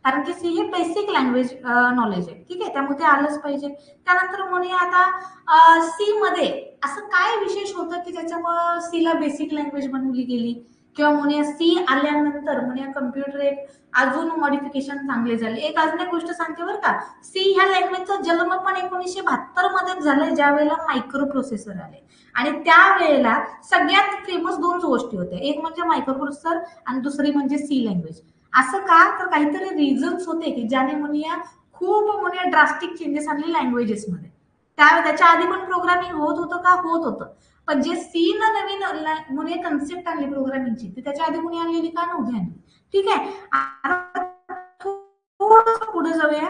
कारण की सी हे बेसिक लँग्वेज नॉलेज आहे, ठीक आहे, त्यामुळे ते आलंच पाहिजे. त्यानंतर म्हणूया आता सी मध्ये असं काय विशेष होतं की ज्याच्यामुळे सी ला बेसिक लँग्वेज बनवली गेली, किंवा म्हणूया सी आल्यानंतर म्हणूया कम्प्युटर एक अजून मॉडिफिकेशन चांगले झाले. एक अजून एक गोष्ट सांगते बरं का, सी ह्या लँग्वेजचा जन्म पण 1972 मध्येच झालाय, ज्या वेळेला मायक्रो प्रोसेसर आले. आणि त्यावेळेला सगळ्यात फेमस 2 गोष्टी होत्या, एक म्हणजे मायक्रो प्रोसेसर आणि दुसरी म्हणजे सी लँग्वेज. असं का, तर काहीतरी रिझन्स होते की ज्याने म्हणूया खूप म्हणूया ड्रास्टिक चेंजेस आणले लँग्वेजेस मध्ये. त्याच्या आधी पण प्रोग्रामिंग होत होतं का, होत होतं, पण जे सी न नवीन म्हणूया कन्सेप्ट आणली प्रोग्रामिंगची ती त्याच्या आधी कोणी आणलेली का, नव्हती आणली. ठीक आहे. आता थोडंसं पुढे जाऊया,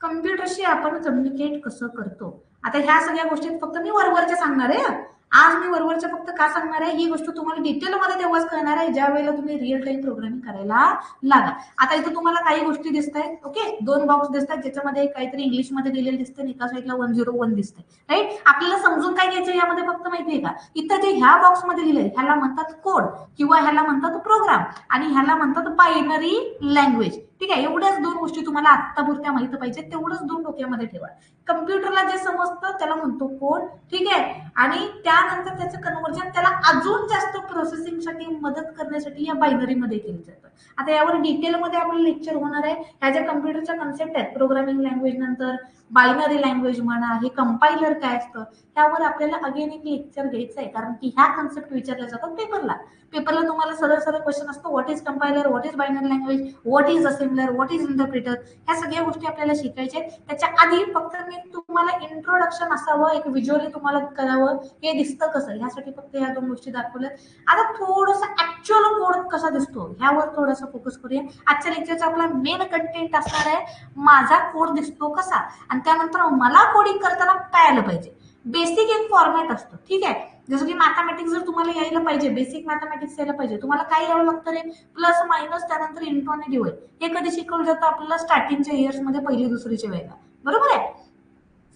कम्प्युटरशी आपण कम्युनिकेट कसं करतो. आता ह्या सगळ्या गोष्टी फक्त मी वरवरच्या सांगणार आहे. आज मी वरवरच्या फक्त का सांगणार आहे, ही गोष्ट तुम्हाला डिटेलमध्ये तेव्हाच कळणार आहे ज्या वेळेला तुम्ही रिअल टाइम प्रोग्रामिंग करायला लागा. आता इथं तुम्हाला काही गोष्टी दिसत आहेत, ओके, 2 बॉक्स दिसतात ज्याच्यामध्ये काहीतरी इंग्लिशमध्ये दिलेलं दिसतं, एका साईडला 101 दिसतंय, राईट. आपल्याला समजून काय घ्यायचं यामध्ये फक्त माहितीये का, इथं जे ह्या बॉक्समध्ये लिहिलंय ह्याला म्हणतात कोड, किंवा ह्याला म्हणतात प्रोग्राम, आणि ह्याला म्हणतात बायनरी लँग्वेज. ठीक आहे. एवढ्याच 2 गोष्टी तुम्हाला आत्तापुरत्या माहिती पाहिजे, तेवढंच 2 डोक्यामध्ये ठेवा. कम्प्युटरला जे समजतं त्याला म्हणतो कोड, ठीक आहे, आणि त्यानंतर त्याचं कन्व्हर्जन त्याला अजून जास्त प्रोसेसिंगसाठी मदत करण्यासाठी या बायनरीमध्ये केलं जातं. आता यावर डिटेलमध्ये आपलं लेक्चर होणार आहे. ह्या ज्या कम्प्युटरच्या कन्सेप्ट आहेत, प्रोग्रामिंग लँग्वेज नंतर बायनरी लँग्वेज म्हणा, हे कंपायलर काय असतं, त्यावर आपल्याला अगेन एक लेक्चर घ्यायचं आहे. कारण की ह्या कन्सेप्ट विचारल्या जातात पेपरला. पेपरला तुम्हाला सरळ सरळ क्वेश्चन असतो, what is compiler, what is binary language, what is assembler, what is interpreter, ह्या सगळ्या गोष्टी आपल्याला शिकायच्या. त्याच्या आधी फक्त मी तुम्हाला इंट्रोडक्शन असावं, एक व्हिज्युअली तुम्हाला करावं, हे दिसतं कसं, ह्यासाठी फक्त ह्या 2 गोष्टी दाखवल्यात. आता थोडंसं ऍक्च्युअल कोड कसा दिसतो ह्यावर थोडंसं फोकस करूया. आजच्या लेक्चरचा आपला मेन कंटेंट असणार आहे माझा कोड दिसतो कसा, आणि त्यानंतर मला कोडिंग करताना काय आलं पाहिजे. बेसिक एक फॉर्मॅट असतो, ठीक आहे. जसं की मॅथमॅटिक्स जर तुम्हाला यायला पाहिजे, बेसिक मॅथमॅटिक्स यायला पाहिजे, तुम्हाला काय यावं लागतं रे, प्लस मायनस, त्यानंतर इंटू आणि डिवाइड. हे कधी शिकवलं जातं आपल्याला, स्टार्टिंगच्या इयर्स मध्ये, पहिली दुसरीच्या वेळेला, बरोबर आहे.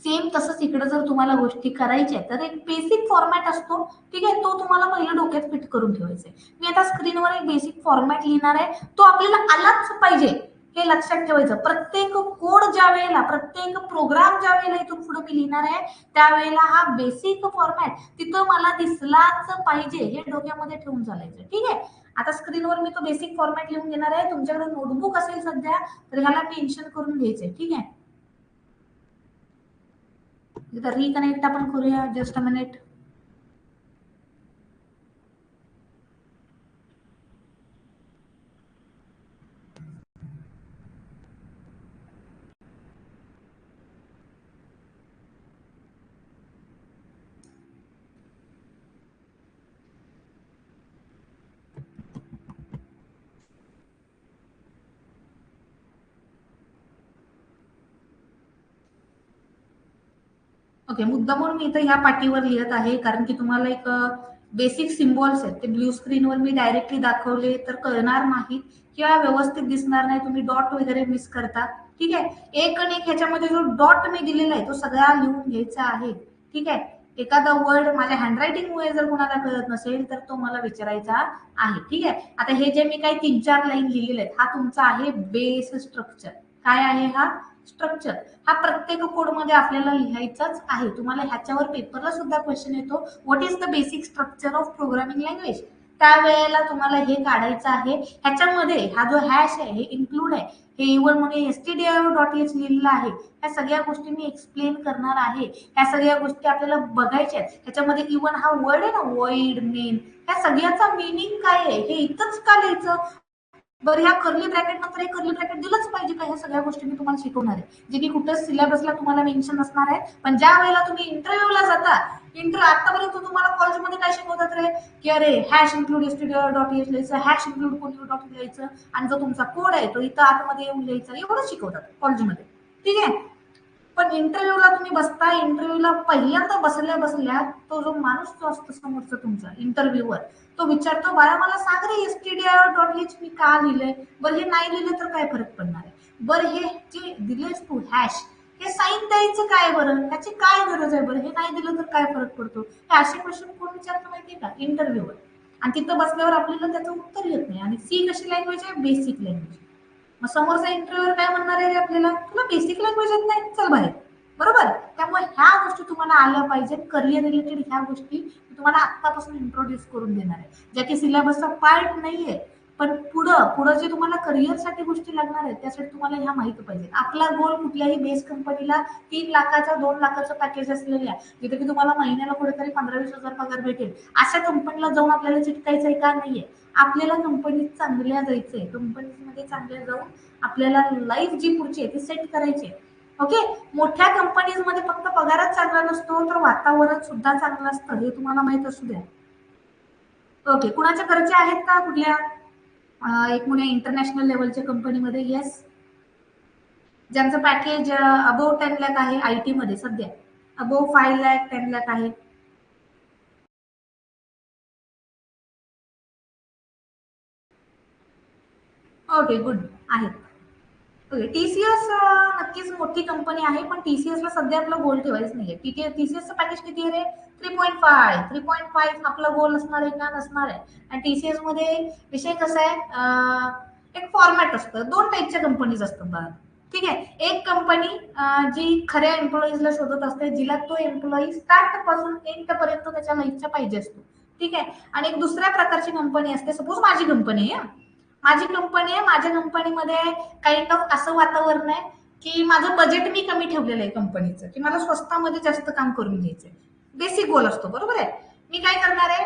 सेम तसंच इकडे जर तुम्हाला गोष्टी करायच्या तर एक बेसिक फॉर्मॅट असतो, ठीक आहे, तो तुम्हाला पहिला डोक्यात फिट करून ठेवायचा आहे. मी आता स्क्रीनवर एक बेसिक फॉर्मॅट लिहिणार आहे, तो आपल्याला आलाच पाहिजे हे लक्षात ठेवायचं. प्रत्येक कोड ज्या वेळेला, प्रत्येक प्रोग्राम ज्या वेळेला इथून पुढे मी लिहिणार आहे त्यावेळेला हा बेसिक फॉर्मॅट तिथं मला दिसलाच पाहिजे हे डोक्यामध्ये ठेवून चालायचं. ठीक आहे, आता स्क्रीनवर मी तो बेसिक फॉर्मॅट लिहून घेणार आहे. तुमच्याकडे नोटबुक असेल सध्या तर ह्याला मेन्शन करून घ्यायचंय. ठीक आहे, रिकनेक्ट आपण करूया. Just a minute. ओके, मुद्दा म्हणून मी इथं ह्या पाटीवर लिहित आहे कारण की तुम्हाला एक बेसिक सिम्बॉल्स आहेत ते ब्ल्यू स्क्रीनवर मी डायरेक्टली दाखवले तर कळणार नाहीत किंवा व्यवस्थित दिसणार नाही, तुम्ही डॉट वगैरे मिस करता. ठीक आहे, एक आणि एक ह्याच्यामध्ये जो डॉट मी दिलेला आहे तो सगळा लिहून घ्यायचा आहे. ठीक आहे, एखादा वर्ड माझ्या हँडरायटिंगमुळे जर कोणाला कळत नसेल तर तो मला विचारायचा आहे. ठीक आहे, आता हे जे मी काही 3-4 लाईन लिहिलेले आहेत हा तुमचा आहे बेस स्ट्रक्चर. काय आहे हा? स्ट्रक्चर. हा प्रत्येक कोडमध्ये आपल्याला लिहायचाच आहे. तुम्हाला ह्याच्यावर पेपरला सुद्धा क्वेश्चन येतो, what is the basic structure of programming language. त्यावेळेला तुम्हाला हे काढायचं आहे. ह्याच्यामध्ये हा जो हॅश आहे हे इन्क्लूड आहे, हे इव्हन म्हणजे stdio.h लिहिलेलं आहे. ह्या सगळ्या गोष्टी मी एक्सप्लेन करणार आहे. ह्या सगळ्या गोष्टी आपल्याला बघायच्या आहेत. ह्याच्यामध्ये इव्हन हा वर्ड आहे ना वॉइड मेन, ह्या सगळ्याचा मिनिंग काय आहे हे इथंच का लिहायचं. बरं, ह्या कर्ली ब्रॅकेट नंतर एक कर्ली ब्रॅकेट दिलंच पाहिजे का? ह्या सगळ्या गोष्टी मी तुम्हाला शिकवणार आहे, जे की कुठेच सिलेबसला तुम्हाला मेन्शन असणार आहे. पण ज्या वेळेला तुम्ही इंटरव्ह्यूला जाता, आतापर्यंत तुम्हाला कॉलेजमध्ये काय शिकवतात रे, की अरे हॅश इन्क्लूड stdio.h लिहायचं, हॅश इन्क्लूड डॉट लिहायचं आणि जो तुमचा कोड आहे तो इथं आतमध्ये येऊन लिहायचा, एवढं शिकवतात कॉलेजमध्ये. ठीक आहे, पण इंटरव्ह्यूला तुम्ही बसता, इंटरव्ह्यूला पहिल्यांदा बसल्या बसल्या तो जो माणूस जो असतो समोरचा तुमचा इंटरव्ह्यूवर, तो विचारतो बाळा मला सांग रे stdio.h मी का लिहिलंय. बरं, हे नाही लिहिलं तर काय फरक पडणार आहे. बरं, हे जे दिलेस तू हॅश, हे साईन द्यायचं काय बरं, त्याची काय गरज आहे बरं, हे नाही दिलं तर काय फरक पडतो. हे असे क्वेश्चन कोण विचारतो माहितीये का? इंटरव्ह्यूवर. आणि तिथं बसल्यावर आपल्याला त्याचं उत्तर येत नाही. आणि सी कशी लँग्वेज आहे? Basic language. मग समोरचा इंटरव्ह्यूवर काय म्हणणार आहे आपल्याला, तुला बेसिक लँग्वेज येत नाही, चल बाहेर. बरोबर, त्यामुळे ह्या गोष्टी तुम्हाला आल्या पाहिजेत. करिअर रिलेटेड ह्या गोष्टी तुम्हाला आत्तापासून इंट्रोड्यूस करून देणार आहे, ज्या की सिलेबसचा पार्ट नाहीये. पण पुढं पुढं जे तुम्हाला करिअरसाठी गोष्टी लागणार आहेत त्यासाठी तुम्हाला ह्या माहिती पाहिजे. आपला गोल कुठल्याही बेस कंपनीला 3 लाखाचा 2 लाखाचं पॅकेज असलेल्या, जिथे की तुम्हाला महिन्याला कुठेतरी 15-20 हजार पगार भेटेल, अशा कंपनीला जाऊन आपल्याला चिटकायचंय का? नाहीये. आपल्याला कंपनीत चांगल्या जायचंय, कंपनीमध्ये चांगल्या जाऊन आपल्याला लाईफ जी पुढची आहे ती सेट करायची आहे. ओके, मोठ्या कंपनीजमध्ये फक्त पगारच चांगला नसतो तर वातावरण सुद्धा चांगलं असतं, हे तुम्हाला माहित असू द्या. ओके, कुणाच्या घरचे आहेत का कुठल्या एक मुळे इंटरनॅशनल लेवलच्या कंपनीमध्ये? येस, ज्यांचं पॅकेज अबोव 10 लाख आहे आयटी मध्ये सध्या, अबोव 5 लाख 10 लाख आहे. ओके, गुड आहेत. ओके, टीसीएस नक्कीच मोठी कंपनी आहे, पण टीसीएस ला सध्या आपला गोल ठेवायचं नाहीये. टीसीएसचं पॅकेज किती आहे रे? 3.5 आपला गोल असणार आहे का? नसणार आहे. आणि टीसीएस मध्ये विषय कसा आहे, एक फॉर्मॅट असतं, 2 टाईपच्या कंपनीज असतात बघा. ठीक आहे, एक कंपनी जी खऱ्या एम्प्लॉईजला शोधत असते, जिला तो एम्प्लॉई स्टार्ट पासून एंड पर्यंत त्याच्या लाईफचा पाहिजे असतो. ठीक आहे, आणि एक दुसऱ्या प्रकारची कंपनी असते, सपोज माझी कंपनी आहे, माझी कंपनी आहे, माझ्या कंपनीमध्ये काइंड ऑफ असं वातावरण आहे की माझं बजेट मी कमी ठेवलेलं आहे कंपनीचं, की मला स्वस्तामध्ये जास्त काम करून घ्यायचंय. बेसिक गोल असतो, बरोबर आहे. मी काय करणार आहे,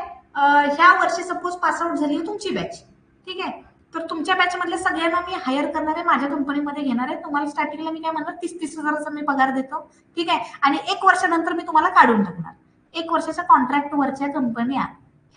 ह्या वर्षी सपोज पासआउट झाली तुमची बॅच, ठीक आहे, तर तुमच्या बॅच मधल्या सगळ्यांना मी हायर करणार आहे, माझ्या कंपनीमध्ये घेणार आहे. तुम्हाला स्टार्टिंगला मी काय म्हणणार, 30-30 हजाराचा मी पगार देतो. ठीक आहे, आणि 1 वर्षानंतर मी तुम्हाला काढून टाकणार. 1 वर्षाच्या कॉन्ट्रॅक्टवरच्या कंपन्या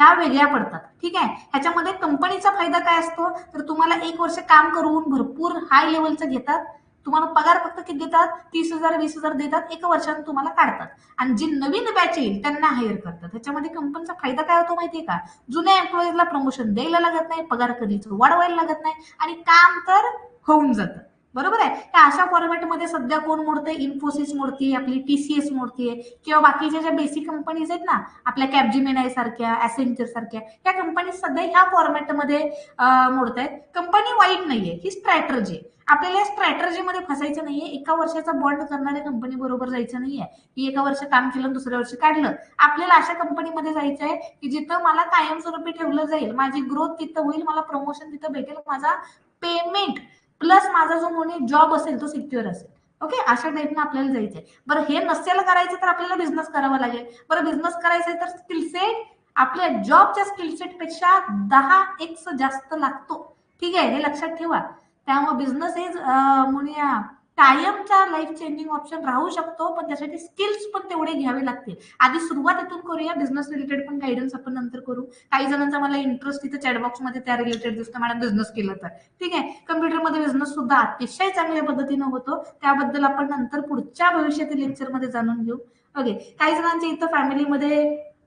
ह्या वेगळ्या पडतात. ठीक आहे, ह्याच्यामध्ये कंपनीचा फायदा काय असतो, तर तुम्हाला 1 वर्ष काम करून भरपूर हाय लेवलचं घेतात, तुम्हाला पगार फक्त किती देतात, 30,000 20,000 देतात, 1 वर्षाने तुम्हाला काढतात. आणि जी नवीन बॅच येईल त्यांना हायर करतात. ह्याच्यामध्ये कंपनीचा फायदा काय होतो माहितीये का? जुन्या एम्प्लॉईजला प्रमोशन द्यायला लागत नाही, पगार कधीच वाढवायला लागत नाही, आणि काम तर होऊन जातं. बरोबर आहे. त्या अशा फॉर्मॅटमध्ये सध्या कोण मोडतंय, इन्फोसिस मोडतीये, आपली TCS मोडतीये किंवा बाकीच्या ज्या बेसिक कंपनीज आहेत ना, आपल्या कॅपजिमिनाय सारख्या, ॲसेंचर सारख्या, या कंपनी सध्या ह्या फॉर्मॅटमध्ये मोडतायत. कंपनी वाईट नाहीये, ही स्ट्रॅटर्जी. आपल्याला या स्ट्रॅटर्जीमध्ये फसायचं नाहीये. एका वर्षाचा बॉन्ड करणाऱ्या कंपनी बरोबर जायचं नाहीये, की एका वर्ष काम केलं दुसऱ्या वर्षी काढलं. आपल्याला अशा कंपनीमध्ये जायचं आहे की जिथं मला कायमस्वरूपी ठेवलं जाईल, माझी ग्रोथ तिथं होईल, मला प्रमोशन तिथं भेटेल, माझा पेमेंट प्लस माझा जो कोणी जॉब असेल तो सिक्युअर असेल. ओके, अशा टाईपनं आपल्याला जायचंय. बरं, हे नसेल करायचं तर आपल्याला बिझनेस करावा लागेल. बरं, बिझनेस करायचंय तर स्किलसेट आपल्या जॉबच्या स्किलसेट पेक्षा 10x जास्त लागतो. ठीक आहे, हे लक्षात ठेवा. त्यामुळे बिझनेस इज म्हणूया कायमचा लाईफ चेंजिंग ऑप्शन राहू शकतो, पण त्यासाठी स्किल्स पण तेवढे घ्यावे लागतील. आधी सुरुवात इथून करूया. बिझनेस रिलेटेड पण गायडन्स आपण नंतर करू. काही जणांचा मला इंटरेस्ट इथे चॅटबॉक्समध्ये त्या रिलेटेड दिसतं, मॅडम बिझनेस केलं तर. ठीक आहे, कम्प्युटरमध्ये बिझनेस सुद्धा अतिशय चांगल्या पद्धतीनं होतो. त्याबद्दल आपण नंतर पुढच्या भविष्यातील लेक्चरमध्ये जाणून घेऊ. ओके, काही जणांच्या इथं फॅमिलीमध्ये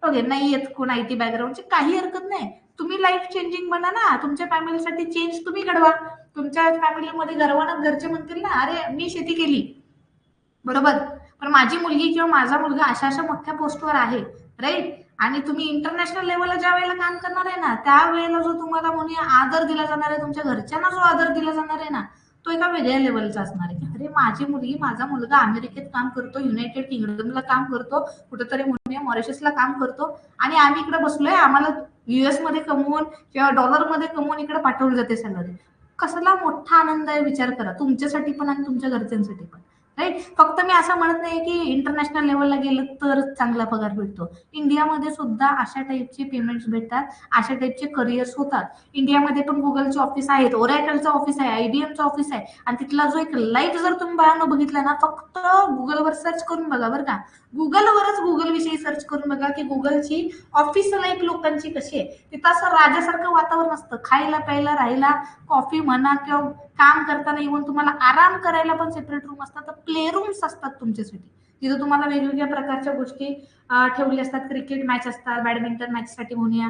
ओके नाही येत कोण IT बॅकग्राऊंडचे, काही हरकत नाही. तुम्ही लाईफ चेंजिंग बना ना, तुमच्या फॅमिलीसाठी चेंज तुम्ही घडवा. तुमच्या फॅमिलीमध्ये गर्वानं घरचे म्हणतील ना, अरे मी शेती केली, बरोबर, पण माझी मुलगी किंवा माझा मुलगा अशा अशा मोठ्या पोस्टवर आहे, राईट. आणि तुम्ही इंटरनॅशनल लेवलला ज्या वेळेला काम करणार आहे ना, त्यावेळेला जो तुम्हाला म्हणूया आदर दिला जाणार आहे, तुमच्या घरच्यांना जो आदर दिला जाणार आहे ना, तो एका वेगळ्या लेवलचा असणार आहे. अरे माझी मुलगी माझा मुलगा अमेरिकेत काम करतो, युनायटेड किंगडमला काम करतो, कुठेतरी म्हणूया मॉरिशसला काम करतो, आणि आम्ही इकडे बसलोय, आम्हाला US मध्ये कमवून किंवा डॉलरमध्ये कमवून इकडे पाठवलं जाते सॅलरी. कसला मोठा आनंद आहे, विचार करा, तुमच्यासाठी पण आणि तुमच्या घरच्यांसाठी पण. राईट. फक्त मी असं म्हणत नाही की इंटरनॅशनल लेवलला गेलं तर चांगला पगार भेटतो. इंडियामध्ये सुद्धा अशा टाईपचे पेमेंट्स भेटतात, अशा टाईपचे करिअर्स होतात. इंडियामध्ये पण गुगलचे ऑफिस आहेत, ओरॅकलचं ऑफिस आहे, IBMचं ऑफिस आहे, आणि तिथला जो एक लाईफ जर तुम्ही बाळांनो बघितला ना, फक्त गुगलवर सर्च करून बघा बरं का, गुगलवरच गुगल विषयी सर्च करून बघा की गुगलची ऑफिस लाईफ लोकांची कशी आहे. तिथं असं राजासारखं वातावरण असतं, खायला प्यायला राहायला, कॉफी म्हणा किंवा काम करताना इव्हन तुम्हाला आराम करायला पण सेपरेट रूम असतात, प्ले रूम्स असतात तुमच्यासाठी, तिथं तुम्हाला वेगवेगळ्या प्रकारच्या गोष्टी ठेवल्या असतात. क्रिकेट मॅच असतात, बॅडमिंटन मॅच साठी म्हणूया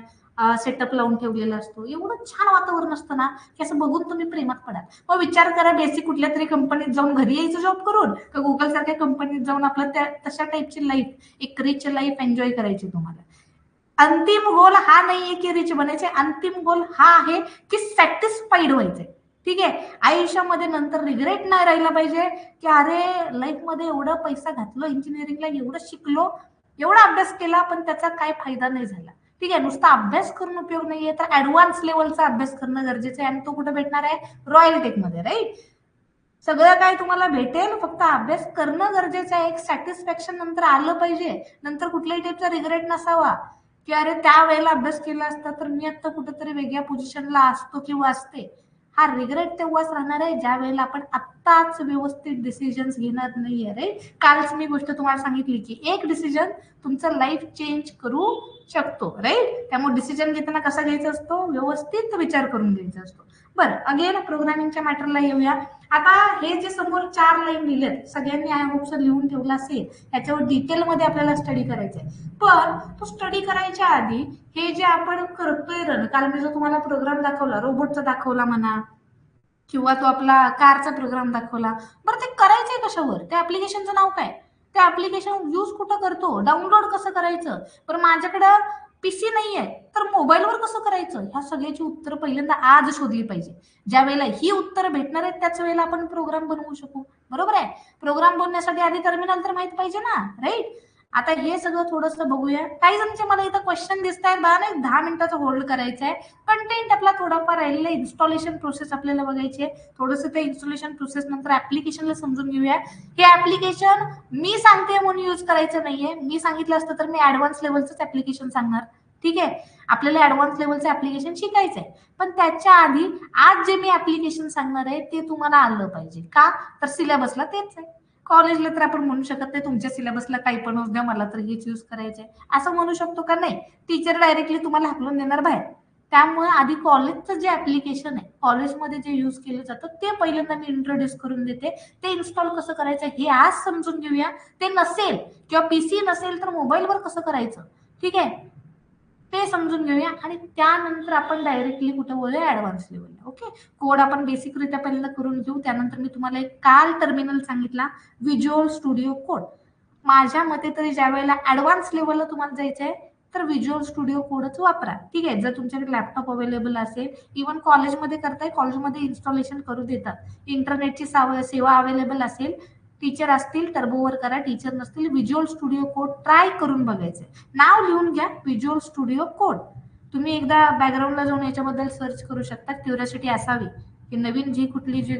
सेटअप लावून ठेवलेला असतो. एवढं छान वातावरण असतं ना की असं बघून तुम्ही प्रेमात पडाल. मग विचार करा, बेसिक कुठल्या तरी कंपनीत जाऊन घरी यायचं जॉब करून, का गुगल सारख्या कंपनीत जाऊन आपलं त्या तशा टाईपची लाईफ, एक रिच लाईफ एन्जॉय करायची तुम्हाला. अंतिम गोल हा नाहीये की रिच बनायचे, अंतिम गोल हा आहे की सॅटिस्फाईड व्हायचंय. ठीक आहे, आयुष्यामध्ये नंतर रिग्रेट नाही राहिला पाहिजे की अरे लाईफमध्ये एवढा पैसा घातलो, इंजिनिअरिंगला एवढं शिकलो, एवढा अभ्यास केला, पण त्याचा काय फायदा नाही झाला. ठीक आहे, नुसता अभ्यास करून उपयोग नाहीये, तर ऍडव्हान्स लेवलचा अभ्यास करणं गरजेचं आहे, आणि तो कुठे भेटणार आहे, रॉयल टेकमध्ये, राईट. सगळं काय तुम्हाला भेटेल, फक्त अभ्यास करणं गरजेचं आहे. एक सॅटिस्फॅक्शन नंतर आलं पाहिजे, नंतर कुठल्याही टाईपचा रिग्रेट नसावा की अरे त्या वेळेला अभ्यास केला असता तर मी आता कुठेतरी वेगळ्या पोझिशनला असतो किंवा असते. हा रिग्रेट तेव्हाच राहणार आहे ज्या वेळेला आपण आत्ताच व्यवस्थित डिसिजन्स घेणार नाहीये, राईट. कालच मी गोष्ट तुम्हाला सांगितली की एक डिसिजन तुमचं लाईफ चेंज करू शकतो, राईट. त्यामुळे डिसिजन घेताना कसा घ्यायचा असतो, व्यवस्थित विचार करून घ्यायचा असतो. बरं, अगेन प्रोग्रामिंगच्या मॅटरला येऊया. आता हे जे समोर 4 लाईन लिहिलेत, सगळ्यांनी आय होप सर लिहून ठेवला असेल, याच्यावर डिटेलमध्ये आपल्याला स्टडी करायचंय. पण तो स्टडी करायच्या आधी हे जे आपण करतोय रन, काल मी जो तुम्हाला प्रोग्राम दाखवला, रोबोटचा दाखवला म्हणा, किंवा तो आपला कारचा प्रोग्राम दाखवला, बरं ते करायचंय कशावर, त्या ऍप्लिकेशनचं नाव काय, ते ऍप्लिकेशन यूज कुठं करतो, डाउनलोड कसं करायचं, बरं माझ्याकडं PC नाहीये तर मोबाईलवर कसं करायचं, ह्या सगळ्याची उत्तरं पहिल्यांदा आज शोधली पाहिजे. ज्या वेळेला ही उत्तरं भेटणार आहेत त्याच वेळेला आपण प्रोग्राम बनवू शकू. बरोबर आहे, प्रोग्राम बनवण्यासाठी आधी टर्मिनल तर माहित पाहिजे ना, राईट. आता हे सगळं थोडंसं बघूया. काही जणांचे मला इथं क्वेश्चन दिसत आहेत बघा, नाही 10 मिनिटाचा होल्ड करायचा आहे. कंटेंट आपला थोडाफार राहिलेला, इन्स्टॉलेशन प्रोसेस आपल्याला बघायची आहे. थोडंसं ते इन्स्टॉलेशन प्रोसेस नंतर ऍप्लिकेशनला समजून घेऊया. हे ऍप्लिकेशन मी सांगते म्हणून यूज करायचं नाहीये, मी सांगितलं असतं तर मी ऍडव्हान्स लेवलचंच ऍप्लिकेशन सांगणार. ठीक आहे, आपल्याला ऍडव्हान्स लेवलचं ऍप्लिकेशन शिकायचं आहे, पण त्याच्या आधी आज जे मी ऍप्लिकेशन सांगणार आहे ते तुम्हाला आलं पाहिजे. का तर सिलेबसला तेच आहे. कॉलेजला तर आपण म्हणू शकत नाही तुमच्या सिलेबसला काही पण होऊ द्या, मला तर हेच यूज करायचंय असं म्हणू शकतो का, नाही. टीचर डायरेक्टली तुम्हाला हाकलून देणार बाहेर. त्यामुळे आधी कॉलेजचं जे ऍप्लिकेशन आहे, कॉलेजमध्ये जे यूज केलं जातं ते पहिल्यांदा मी इंट्रोड्यूस करून देते. ते इन्स्टॉल कसं करायचं हे आज समजून घेऊया. ते नसेल किंवा PC नसेल तर मोबाईलवर कसं करायचं, ठीक आहे. ते समजून घेऊया आणि त्यानंतर आपण डायरेक्टली कुठे बोलूया ऍडव्हान्स लेवलला. ओके, कोड आपण बेसिकरित्या पहिल्यांदा करून घेऊ. त्यानंतर मी तुम्हाला एक काल टर्मिनल सांगितला, व्हिज्युअल स्टुडिओ कोड. माझ्या मते तरी ज्या वेळेला ऍडव्हान्स लेवलला तुम्हाला जायचंय तर व्हिज्युअल स्टुडिओ कोडच वापरा. ठीक आहे, जर तुमच्याकडे लॅपटॉप अवेलेबल असेल, इव्हन कॉलेजमध्ये करताय, कॉलेजमध्ये इन्स्टॉलेशन करू देतात, इंटरनेटची सेवा अवेलेबल असेल, टीचर असतील टर्बोवर करा, टीचर नसतील व्हिज्युअल स्टुडिओ कोड ट्राय करून बघायचं. नाव लिहून घ्या, व्हिज्युअल स्टुडिओ कोड. तुम्ही एकदा बॅकग्राऊंडला जाऊन याच्याबद्दल सर्च करू शकता. क्युरियोसिटी असावी की नवीन कुठली जी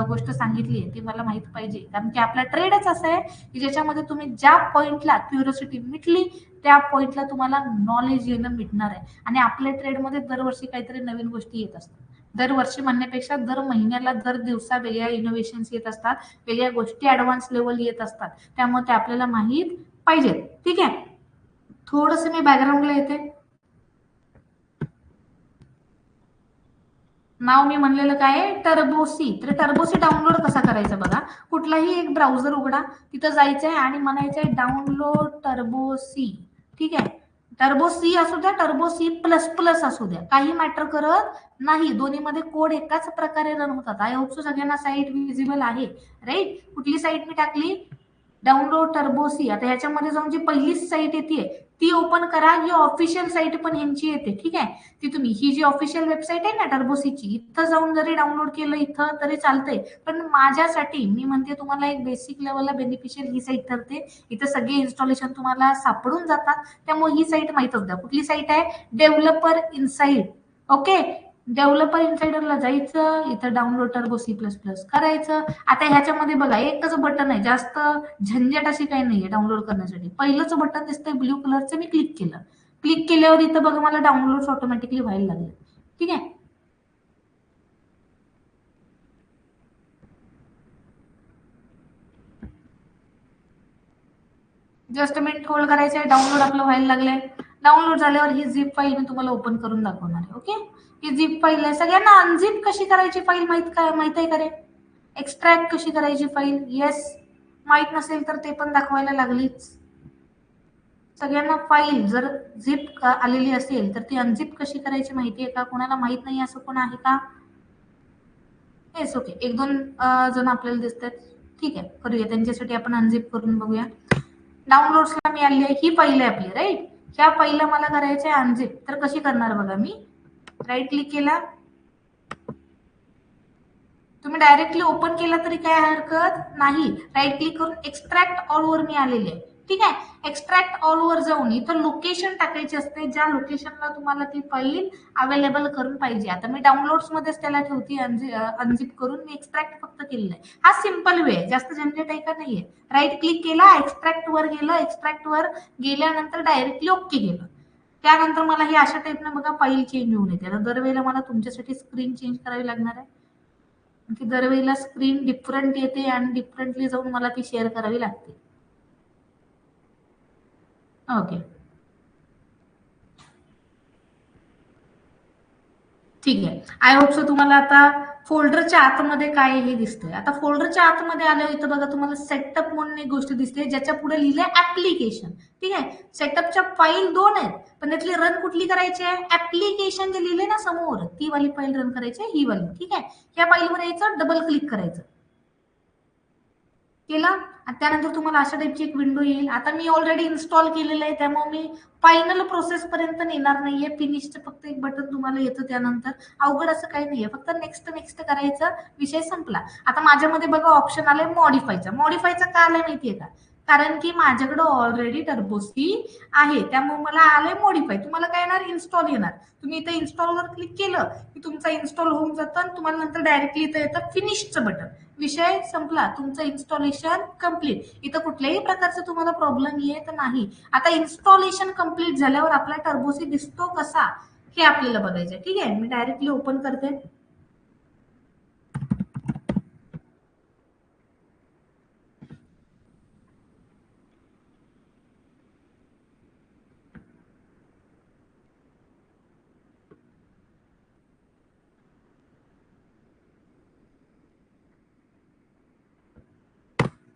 गोष्ट सांगितली आहे ती मला माहित पाहिजे, कारण की आपला ट्रेडच असा आहे की ज्याच्यामध्ये तुम्ही ज्या पॉइंटला क्युरियोसिटी मिटली त्या पॉइंटला तुम्हाला नॉलेज येणं मिटणार आहे. आणि आपल्या ट्रेडमध्ये दरवर्षी काहीतरी नवीन गोष्टी येत असतात. दरवर्षी म्हणण्यापेक्षा दर महिन्याला दर दिवसा वेगळ्या इनोव्हेशन्स येत असतात, वेगळ्या गोष्टी ऍडव्हान्स लेवल येत असतात. त्यामुळे ते आपल्याला माहीत पाहिजेत. ठीक आहे, थोडस मी बॅकग्राऊंडला येते. नाव मी म्हणलेलं काय आहे, टर्बोसी. तर टर्बोसी डाउनलोड कसा करायचा बघा. कुठलाही एक ब्राउझर उघडा, तिथं जायचंय आणि म्हणायचंय डाउनलोड टर्बोसी. ठीक आहे, टर्बोसी असू द्या, टर्बोसी प्लस प्लस असू द्या, काही मॅटर करत नाही. दोन्हीमध्ये कोड एकाच प्रकारे रन होतात. आय होप सो सगळ्यांना साईट विजिबल आहे, राईट. कुठली साईट मी टाकली, डाउनलोड टर्बोसी. आता ह्याच्यामध्ये जाऊन जी पहिली साईट येते ती ओपन करा. ही ऑफिशियल साईट पण ह्यांची येते. ठीक आहे, ती तुम्ही, ही जी ऑफिशियल वेबसाईट आहे ना टर्बोसीची, इथं जाऊन जरी डाउनलोड केलं इथं तरी चालतंय. पण माझ्यासाठी मी म्हणते तुम्हाला एक बेसिक लेवलला बेनिफिशियल ही साईट ठरते. इथं सगळे इन्स्टॉलेशन तुम्हाला सापडून जातात. त्यामुळे ही साईट माहितच द्या. कुठली साईट आहे, डेव्हलपर इनसाइड. ओके, डेव्हलपर इनसाइडरला जायचं, इथं डाउनलोड टर्बो C++ करायचं. आता ह्याच्यामध्ये बघा एकच बटन आहे, जास्त झंझट अशी काही नाहीये डाउनलोड करण्यासाठी. पहिलंच बटन दिसतंय ब्ल्यू कलरचं, मी क्लिक केलं. क्लिक केल्यावर इथं बघा मला डाउनलोड ऑटोमॅटिकली व्हायला लागले. ठीक आहे, जस्ट मिनिट होल्ड करायचं आहे, डाउनलोड आपलं व्हायला लागलंय. डाउनलोड झाल्यावर ही झिप फाईल मी तुम्हाला ओपन करून दाखवणार आहे. ओके, ही झिप फाईल आहे. सगळ्यांना अनझिप कशी करायची फाईल माहित आहे का रे? एक्स्ट्रॅक्ट कशी करायची फाईल, येस. माहित नसेल तर ते पण दाखवायला लागलीच. सगळ्यांना फाईल जर झिप आलेली असेल तर ती अनझिप कशी करायची माहिती आहे का? कोणाला माहित नाही असं कोण आहे का? येस, ओके, एक दोन जण आपल्याला दिसतात. ठीक आहे, करूया. त्यांच्यासाठी आपण अनझिप करून बघूया. डाउनलोड्सला मी आली आहे, ही फाईल आहे आपली, राईट. ह्या फाईलला मला करायचे अनझिप. तर कशी करणार बघा, मी राईट क्लिक केला, तुम्ही डायरेक्टली ओपन केला तरी काय हरकत नाही. राईट क्लिक करून एक्स्ट्रॅक्ट ऑल वर मी आलेले आहे. ठीक आहे, एक्स्ट्रॅक्ट ऑल वर जाऊन इथं लोकेशन टाकायची असते, ज्या लोकेशनला तुम्हाला ती फाईल अवेलेबल करून पाहिजे. आता मी डाउनलोड्स मध्येच त्याला ठेवते अनझिप करून. मी एक्स्ट्रॅक्ट फक्त केलेलं आहे. हा सिम्पल वे आहे, जास्त झंझट आहे का नाहीये. राईट क्लिक केला, एक्स्ट्रॅक्ट वर गेलं, एक्स्ट्रॅक्ट वर गेल्यानंतर डायरेक्टली ओके गेलं. त्यानंतर मला ही अशा टाईपनं बघा फाईल चेंज होऊन येते. आता दरवेळेला मला तुमच्यासाठी स्क्रीन चेंज करावी लागणार आहे, की दरवेळेला स्क्रीन डिफरंट येते आणि डिफरंटली जाऊन मला ती शेअर करावी लागते. ओके, ठीक आहे. आय होप सो तुम्हाला आता फोल्डरच्या आतमध्ये काय हे दिसतंय. आता फोल्डरच्या आतमध्ये आल्यावर इथं बघा तुम्हाला सेटअप म्हणून एक गोष्ट दिसते, ज्याच्या पुढे लिहिलंय ऍप्लिकेशन. ठीक आहे, सेटअपच्या फाईल दोन आहेत, पण त्यातली रन कुठली करायची आहे, ऍप्लिकेशन जे लिहिले ना समोर ती वाली फाईल रन करायची आहे, ही वाली. ठीक आहे, ह्या फाईलवर यायचं, डबल क्लिक करायचं. केला आणि त्यानंतर तुम्हाला अशा टाईपची एक विंडो येईल. आता मी ऑलरेडी इन्स्टॉल केलेलं आहे, त्यामुळे मी फायनल प्रोसेस पर्यंत नेणार नाहीये. फिनिशचं फक्त एक बटन तुम्हाला येतं, त्यानंतर अवघड असं काही नाहीये, फक्त नेक्स्ट नेक्स्ट करायचं, विषय संपला. आता माझ्यामध्ये बघा ऑप्शन आलंय मॉडीफायचा. मॉडीफायचा का आलंय माहितीये का? कारण की माझ्याकडे ऑलरेडी टर्बोसी आहे, त्यामुळे मला आलंय मॉडीफाय. तुम्हाला काय येणार, इन्स्टॉल येणार. तुम्ही इथे इन्स्टॉलवर क्लिक केलं की तुमचा इन्स्टॉल होऊन जातं आणि तुम्हाला नंतर डायरेक्टली इथं येतं फिनिशचं बटन. विषय संपला, तुमचं इन्स्टॉलेशन कम्प्लीट. इथं कुठल्याही प्रकारचा तुम्हाला प्रॉब्लेम येत नाही. आता इन्स्टॉलेशन कम्प्लीट झाल्यावर आपला टर्बोसी दिसतो कसा हे आपल्याला बघायचं. ठीक आहे, मी डायरेक्टली ओपन करते.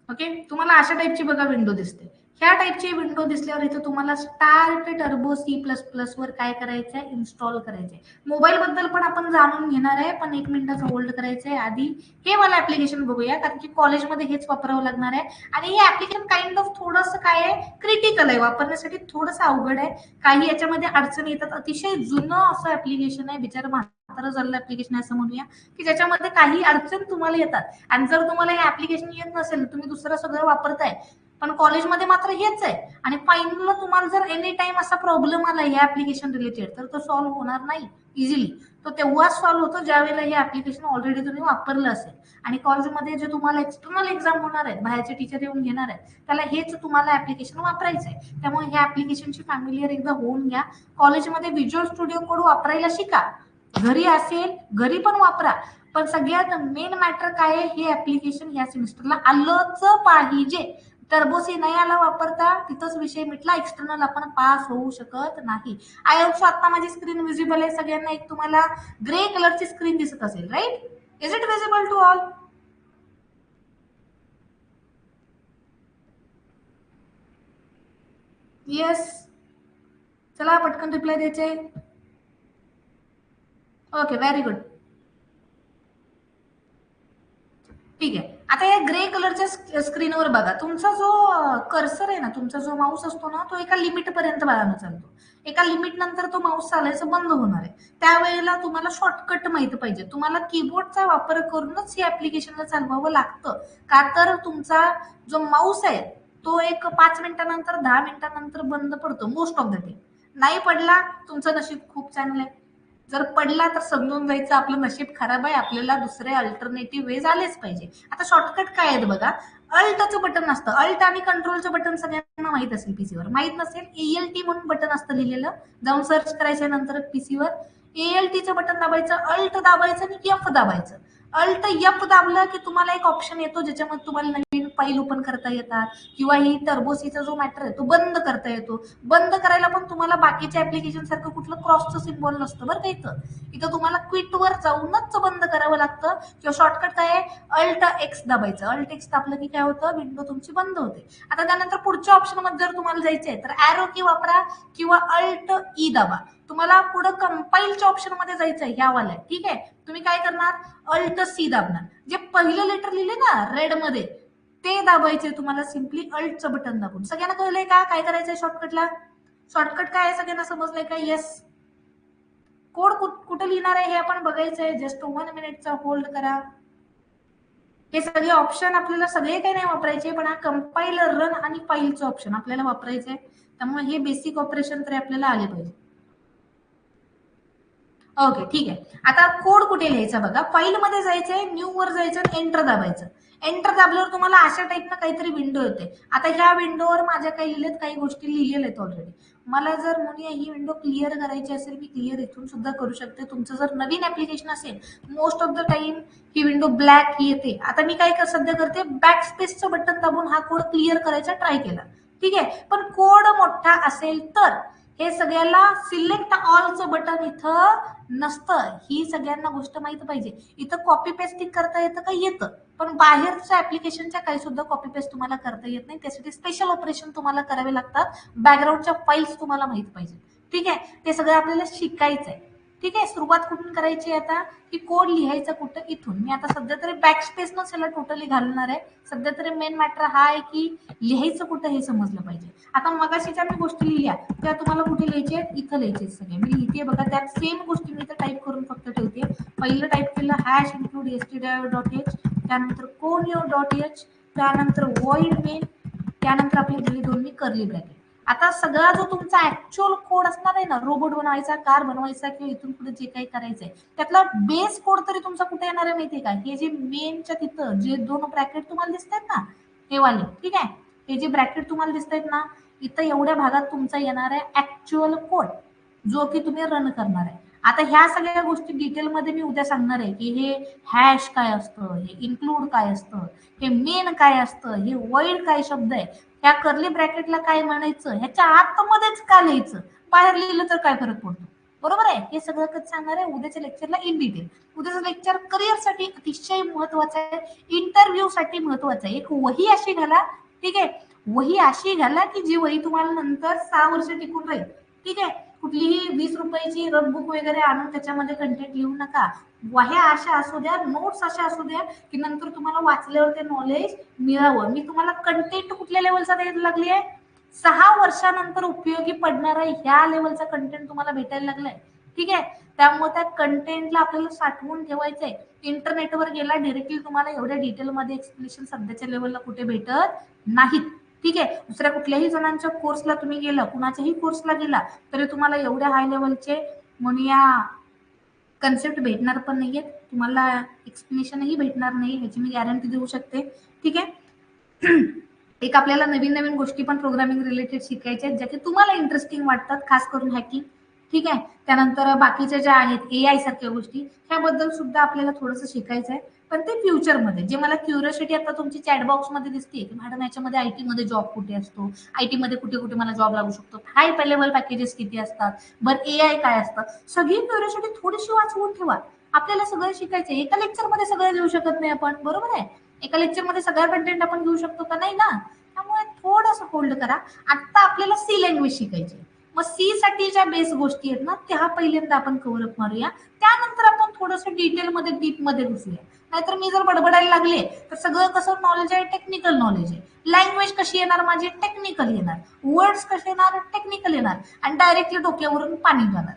ओके, तुम्हाला अशा टाईपची बघा विंडो दिसते. ह्या टाईपची विंडो दिसल्यावर इथे तुम्हाला स्टार्ट टर्बो C++ वर काय करायचंय, इन्स्टॉल करायचंय. मोबाईल बद्दल पण आपण जाणून घेणार आहे, पण 1 मिनिटाचं होल्ड करायचंय. आधी हे मला ऍप्लिकेशन बघूया, कारण की कॉलेजमध्ये हेच वापरावं लागणार आहे. आणि हे ऍप्लिकेशन काइंड ऑफ थोडंसं काय आहे, क्रिटिकल आहे, वापरण्यासाठी थोडंसं अवघड आहे. काही याच्यामध्ये अडचणी येतात. अतिशय जुनं असं ऍप्लिकेशन आहे, बिचार म्हातारं झालेलं ऍप्लिकेशन आहे असं म्हणूया, की ज्याच्यामध्ये काही अडचण तुम्हाला येतात. आणि जर तुम्हाला हे ऍप्लिकेशन येत नसेल, तुम्ही दुसरं सगळं वापरताय, पण कॉलेजमध्ये मात्र हेच आहे. आणि फायनलला तुम्हाला जर एनी टाइम असा प्रॉब्लेम आला या ऍप्लिकेशन रिलेटेड, तर तो सॉल्व्ह होणार नाही इझिली. तो तेव्हाच सॉल्व्ह होतो ज्या वेळेला हे ऍप्लिकेशन ऑलरेडी तुम्ही वापरलं असेल. आणि कॉलेजमध्ये जे तुम्हाला एक्सटर्नल एक्झाम होणार आहेत, बाहेरचे टीचर येऊन घेणार आहेत, त्याला हेच तुम्हाला ऍप्लिकेशन वापरायचं आहे. त्यामुळे ह्या ऍप्लिकेशनची फॅमिलियर एकदा होऊन घ्या. कॉलेजमध्ये व्हिज्युअल स्टुडिओ कोड वापरायला शिका. घरी असेल, घरी पण वापरा. पण सगळ्यात मेन मॅटर काय आहे, हे ऍप्लिकेशन ह्या सेमिस्टरला आलंच पाहिजे. टर्बोसी नाही आला वापरता, तिथंच विषय मिटला. एक्सटर्नल आपण पास होऊ शकत नाही. आय होप आता माझी स्क्रीन विजिबल आहे सगळ्यांना. एक तुम्हाला ग्रे कलरची स्क्रीन दिसत असेल, right? Is it visible to all? Yes. चला पटकन रिप्लाय द्यायचे. Okay, very good. ठीक आहे. आता या ग्रे कलरच्या स्क्रीनवर बघा, तुमचा जो कर्सर आहे ना, तुमचा जो माऊस असतो ना, तो एका लिमिट पर्यंत बाळानं चालतो. एका लिमिट नंतर तो माऊस चालायचं बंद होणार आहे. त्यावेळेला तुम्हाला शॉर्टकट माहिती पाहिजे. तुम्हाला कीबोर्डचा वापर करूनच हे ऍप्लिकेशनला चालवावं लागतं. का तर तुमचा जो माऊस आहे तो एक 5 मिनिटानंतर 10 मिनिटानंतर बंद पडतो मोस्ट ऑफ द टाइम. नाही पडला, तुमचं नशीब खूप चांगलं आहे. जर पडला तर समजून जायचं आपलं नशीब खराब आहे, आपल्याला दुसरे अल्टरनेटिव्ह वेज आलेच पाहिजे. आता शॉर्टकट काय आहेत बघा. अल्टचं बटन असतं, अल्ट आणि कंट्रोलचं बटन सगळ्यांना माहित असेल. पीसीवर माहित नसेल, ELT म्हणून बटन असतं लिहिलेलं, जाऊन सर्च करायचं नंतर पीसीवर. ELTचं बटन दाबायचं, अल्ट दाबायचं आणि एफ दाबायचं. अल्ट एफ दाबलं की तुम्हाला एक ऑप्शन येतो ज्याच्यामध्ये तुम्हाला नवीन फाईल ओपन करता येतात, किंवा ही टर्बोसीचा जो मॅटर आहे तो बंद करता येतो. बंद करायला पण तुम्हाला बाकीच्या ऍप्लिकेशन सारखं कुठलं क्रॉसचं सिम्बॉल नसतं बरं का. इथं तुम्हाला क्विटवर जाऊनच बंद करावं लागतं. किंवा शॉर्टकट काय आहे, अल्ट एक्स दाबायचं. अल्ट एक्स दाबलं की काय होतं, विंडो तुमची बंद होते. आता त्यानंतर पुढच्या ऑप्शन मध्ये जर तुम्हाला जायचंय तर ॲरो की वापरा, किंवा अल्ट ई दाबा. तुम्हाला पुढे कंपाईलच्या ऑप्शन मध्ये जायचंय ह्या वाल्या, ठीक आहे. तुम्ही काय करणार, अल्ट सी दाबणार. जे पहिलं लेटर लिहिले ना रेड मध्ये, ते दाबायचे तुम्हाला सिम्पली अल्टचं बटन दाबून. सगळ्यांना कळलंय का काय करायचंय शॉर्टकटला? शॉर्टकट काय आहे सगळ्यांना समजलंय का? येस. कोड कुठे लिहिणार आहे हे आपण बघायचंय. जस्ट 1 मिनिटचा होल्ड करा. हे सगळे ऑप्शन आपल्याला सगळे काही नाही वापरायचे, पण हा कंपाईलर, रन आणि फाईलचं ऑप्शन आपल्याला वापरायचंय. त्यामुळे हे बेसिक ऑपरेशन तरी आपल्याला आले पाहिजे. ओके, ठीक आहे. आता कोड कुठे लिहायचा बघा. फाईल मध्ये जायचंय, न्यू वर जायचं, एंटर दाबायचं. एंटर दाबल्यावर तुम्हाला अशा टाईपनं काहीतरी विंडो येते. आता ह्या विंडोवर माझ्या काही लिहिलेत, काही गोष्टी लिहिलेल्या आहेत ऑलरेडी. मला जर मुली ही विंडो क्लिअर करायची असेल, मी क्लिअर इथून सुद्धा करू शकते. तुमचं जर नवीन ऍप्लिकेशन असेल, most of the time he window black येते. आता मी काय सध्या करते, बॅक स्पेसचं बटन दाबून हा कोड क्लिअर करायचा ट्राय केला, ठीक आहे. पण कोड मोठा असेल तर हे सगळ्याला सिलेक्ट ऑलचं बटन इथं नसतं. ही सगळ्यांना गोष्ट माहित पाहिजे. इथं कॉपी पेस्टिंग करता येतं का? येतं. पण बाहेरच्या ऍप्लिकेशनच्या काही सुद्धा कॉपी पेस्ट तुम्हाला करता येत नाही. त्यासाठी स्पेशल ऑपरेशन तुम्हाला करावे लागतात. बॅकग्राऊंडच्या फाईल्स तुम्हाला माहित पाहिजे, ठीक आहे. ते सगळं आपल्याला शिकायचं आहे, ठीक आहे. सुरुवात कुठून करायची आता, की कोड लिहायचा कुठं, इथून. मी आता सध्या तरी बॅक स्पेस नच याला टोटली घालणार आहे. सध्या तरी मेन मॅटर हा आहे की लिहायचं कुठं हे समजलं पाहिजे. आता मगाशीच्या मी गोष्टी लिहिल्या त्या तुम्हाला कुठे लिहायचे, इथं लिहायचे सगळे. मी लिहिते बघा, त्यात सेम गोष्टी मी इथं टाईप करून फक्त ठेवते. पहिलं टाईप केलं हॅश इन्क्लूड stdio.h, त्यानंतर conio.h, त्यानंतर void main, त्यानंतर आपली दिली दोन मी कर्ली ब्रॅकेट. आता सगळा जो तुमचा ऍक्च्युअल कोड असणार आहे ना, रोबोट बनवायचा, कार बनवायचा, किंवा इथून पुढे जे काही करायचंय, त्यातला बेस कोड तरी तुमचा कुठे येणार आहे माहितीये का? हे जे मेनच्या तिथं जे दोन ब्रॅकेट तुम्हाला दिसत आहेत ना, हे वाले, ठीक आहे. हे जे ब्रॅकेट तुम्हाला दिसत आहेत ना, इथं एवढ्या भागात तुमचा येणार आहे ऍक्च्युअल कोड, जो की तुम्ही रन करणार आहे. आता ह्या सगळ्या गोष्टी डिटेलमध्ये मी उद्या सांगणार आहे, की हे हॅश काय असतं, हे इन्क्लूड काय असतं, हे मेन काय असतं, हे वॉइड काय शब्द आहे, ह्या कर्ली ब्रॅकेटला काय म्हणायचं, ह्याच्या आतमध्येच का लिहायचं, बाहेर लिहिलं तर काय फरक पडतो, बरोबर आहे. हे सगळं कसं सांगणार आहे उद्याच्या लेक्चरला इन डिटेल. उद्याचं लेक्चर करिअरसाठी अतिशय महत्वाचं आहे, इंटरव्ह्यू साठी महत्वाचं आहे. एक वही अशी घाला, ठीक आहे. वही अशी घाला की जी वही तुम्हाला नंतर 6 वर्ष टिकून राहील. ठीक आहे. कुठलीही 20 रुपयाची रफबुक वगैरे आणून त्याच्यामध्ये कंटेंट लिहू नका. वह्या अशा असू द्या, नोट्स अशा असू द्या की नंतर तुम्हाला वाचल्यावर ते नॉलेज मिळावं. मी तुम्हाला कंटेंट कुठल्या लेवलचा द्यायला लागली आहे? 6 वर्षानंतर उपयोगी पडणारा ह्या लेवलचा कंटेंट तुम्हाला भेटायला लागलाय. ठीक आहे. त्यामुळे त्या कंटेंटला आपल्याला साठवून ठेवायचंय. इंटरनेटवर गेला डायरेक्टली तुम्हाला एवढ्या डिटेलमध्ये एक्सप्लेनेशन सध्याच्या लेवलला कुठे भेटत नाहीत. ठीक आहे. दुसऱ्या कुठल्याही जणांच्या कोर्सला तुम्ही गेला, कुणाच्याही कोर्सला गेला तरी तुम्हाला एवढ्या हाय लेवलचे म्हणूया कन्सेप्ट भेटणार पण नाहीयेत. तुम्हाला एक्सप्लेनेशनही भेटणार नाही, ह्याची मी गॅरंटी देऊ शकते. ठीक आहे. एक आपल्याला नवीन नवीन गोष्टी पण प्रोग्रामिंग रिलेटेड शिकायच्या आहेत, ज्या की तुम्हाला इंटरेस्टिंग वाटतात, खास करून हॅकिंग. ठीक आहे. त्यानंतर बाकीच्या ज्या आहेत AI सारख्या गोष्टी, ह्याबद्दल सुद्धा आपल्याला थोडंसं शिकायचं आहे. पण ते फ्युचरमध्ये. जे मला क्युरिओसिटी आता तुमची चॅटबॉक्स मध्ये दिसते की मॅडम याच्यामध्ये IT मध्ये जॉब कुठे असतो, IT मध्ये कुठे कुठे मला जॉब लागू शकतो, हाय लेवल पॅकेजेस किती असतात, बरं AI काय असतं, सगळी क्युरिओसिटी थोडीशी वाचवून ठेवा. आपल्याला सगळं शिकायचं. एका लेक्चरमध्ये सगळं घेऊ शकत नाही आपण, बरोबर आहे. एका लेक्चरमध्ये सगळा कंटेंट आपण घेऊ शकतो का? नाही ना. त्यामुळे थोडंसं होल्ड करा. आता आपल्याला सी लँग्वेज शिकायची. मग सी साठी ज्या बेस गोष्टी आहेत ना त्या पहिल्यांदा आपण कव्हरअप मारूया. त्यानंतर आपण थोडंसं डिटेलमध्ये डीपमध्ये घुसूया. नाहीतर मी जर बडबडायला लागले तर सगळं कसं नॉलेज आहे, टेक्निकल नॉलेज आहे. लँग्वेज कशी येणार माझी? टेक्निकल येणार. वर्ड्स कसे येणार? टेक्निकल येणार. आणि डायरेक्टली डोक्यावरून पाणी जाणार.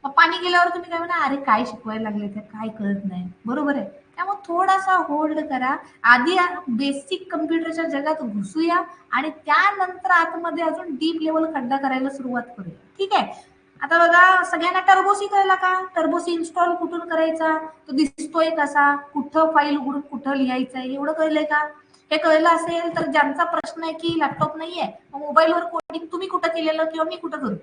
मग पाणी गेल्यावर तुम्ही काय म्हणा, अरे काय शिकवायला लागले ते, काय कळत नाही. बरोबर आहे. त्यामुळे थोडासा होल्ड करा. आधी बेसिक कम्प्युटरच्या जगात घुसूया आणि त्यानंतर आतमध्ये अजून डीप लेवल खड्डा करायला सुरुवात करूया. ठीक आहे. आता बघा, सगळ्यांना टर्बोसी कळला का? टर्बोसी इन्स्टॉल कुठून करायचा, तो दिसतोय कसा, कुठं फाईल उघडून कुठं लिहायचंय, एवढं कळलंय का? हे कळलं असेल तर ज्यांचा प्रश्न आहे की लॅपटॉप नाहीये, मोबाईलवर कोडिंग तुम्ही कुठं केलेलं किंवा मी कुठं करू?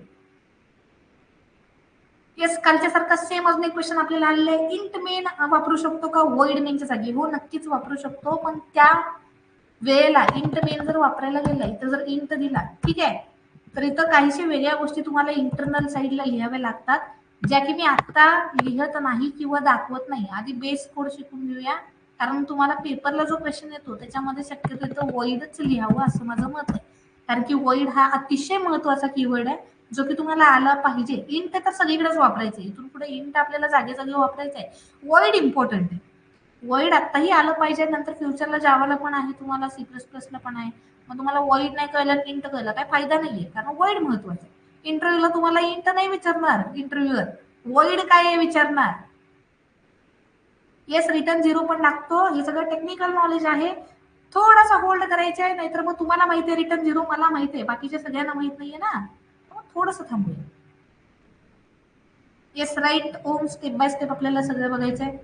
येस, कालच्या सारखा सेम अजून एक क्वेश्चन आपल्याला आलेला आहे. इंट मेन वापरू शकतो का वॉइड मेनच्या जागी? हो, नक्कीच वापरू शकतो. पण त्या वेळेला इंट मेन जर वापरायला गेला, इथं जर इंट दिला, ठीक आहे, तर इथं काहीशा वेगळ्या गोष्टी तुम्हाला इंटरनल साईडला लिहाव्या लागतात, ज्या की मी आता लिहत नाही किंवा दाखवत नाही. आधी बेस कोड शिकून घेऊया. कारण तुम्हाला पेपरला जो क्वेश्चन येतो त्याच्यामध्ये शक्यतो इथं वॉइडच लिहावं असं माझं मत आहे. कारण की वॉइड हा अतिशय महत्वाचा कीवर्ड आहे, जो की तुम्हाला आला पाहिजे. इंट तर सगळीकडेच वापरायचं आहे. इथून पुढे इंट आपल्याला जागे जागे वापरायचं आहे. वॉइड इम्पॉर्टंट आहे. वॉइड आत्ताही आलं पाहिजे, नंतर फ्युचरला जावाला पण आहे, तुम्हाला C++ला पण आहे. मग तुम्हाला वॉइड नाही कळलं, इंट कळलं, काय फायदा नाहीये. कारण वॉइड महत्वाचं आहे. इंटरव्ह्यूला तुम्हाला इंट नाही विचारणार, इंटरव्ह्यूअर वॉइड काय आहे विचारणार. येस, रिटर्न 0 पण लागतो. हे सगळं टेक्निकल नॉलेज आहे. थोडासा होल्ड करायचं आहे, नाहीतर मग तुम्हाला माहिती आहे रिटर्न 0, मला माहिती आहे, बाकीच्या सगळ्यांना माहित नाहीये ना. थोडंसं थांबूया. Yes, right Om, step by step आपल्याला सगळं बघायचं आहे.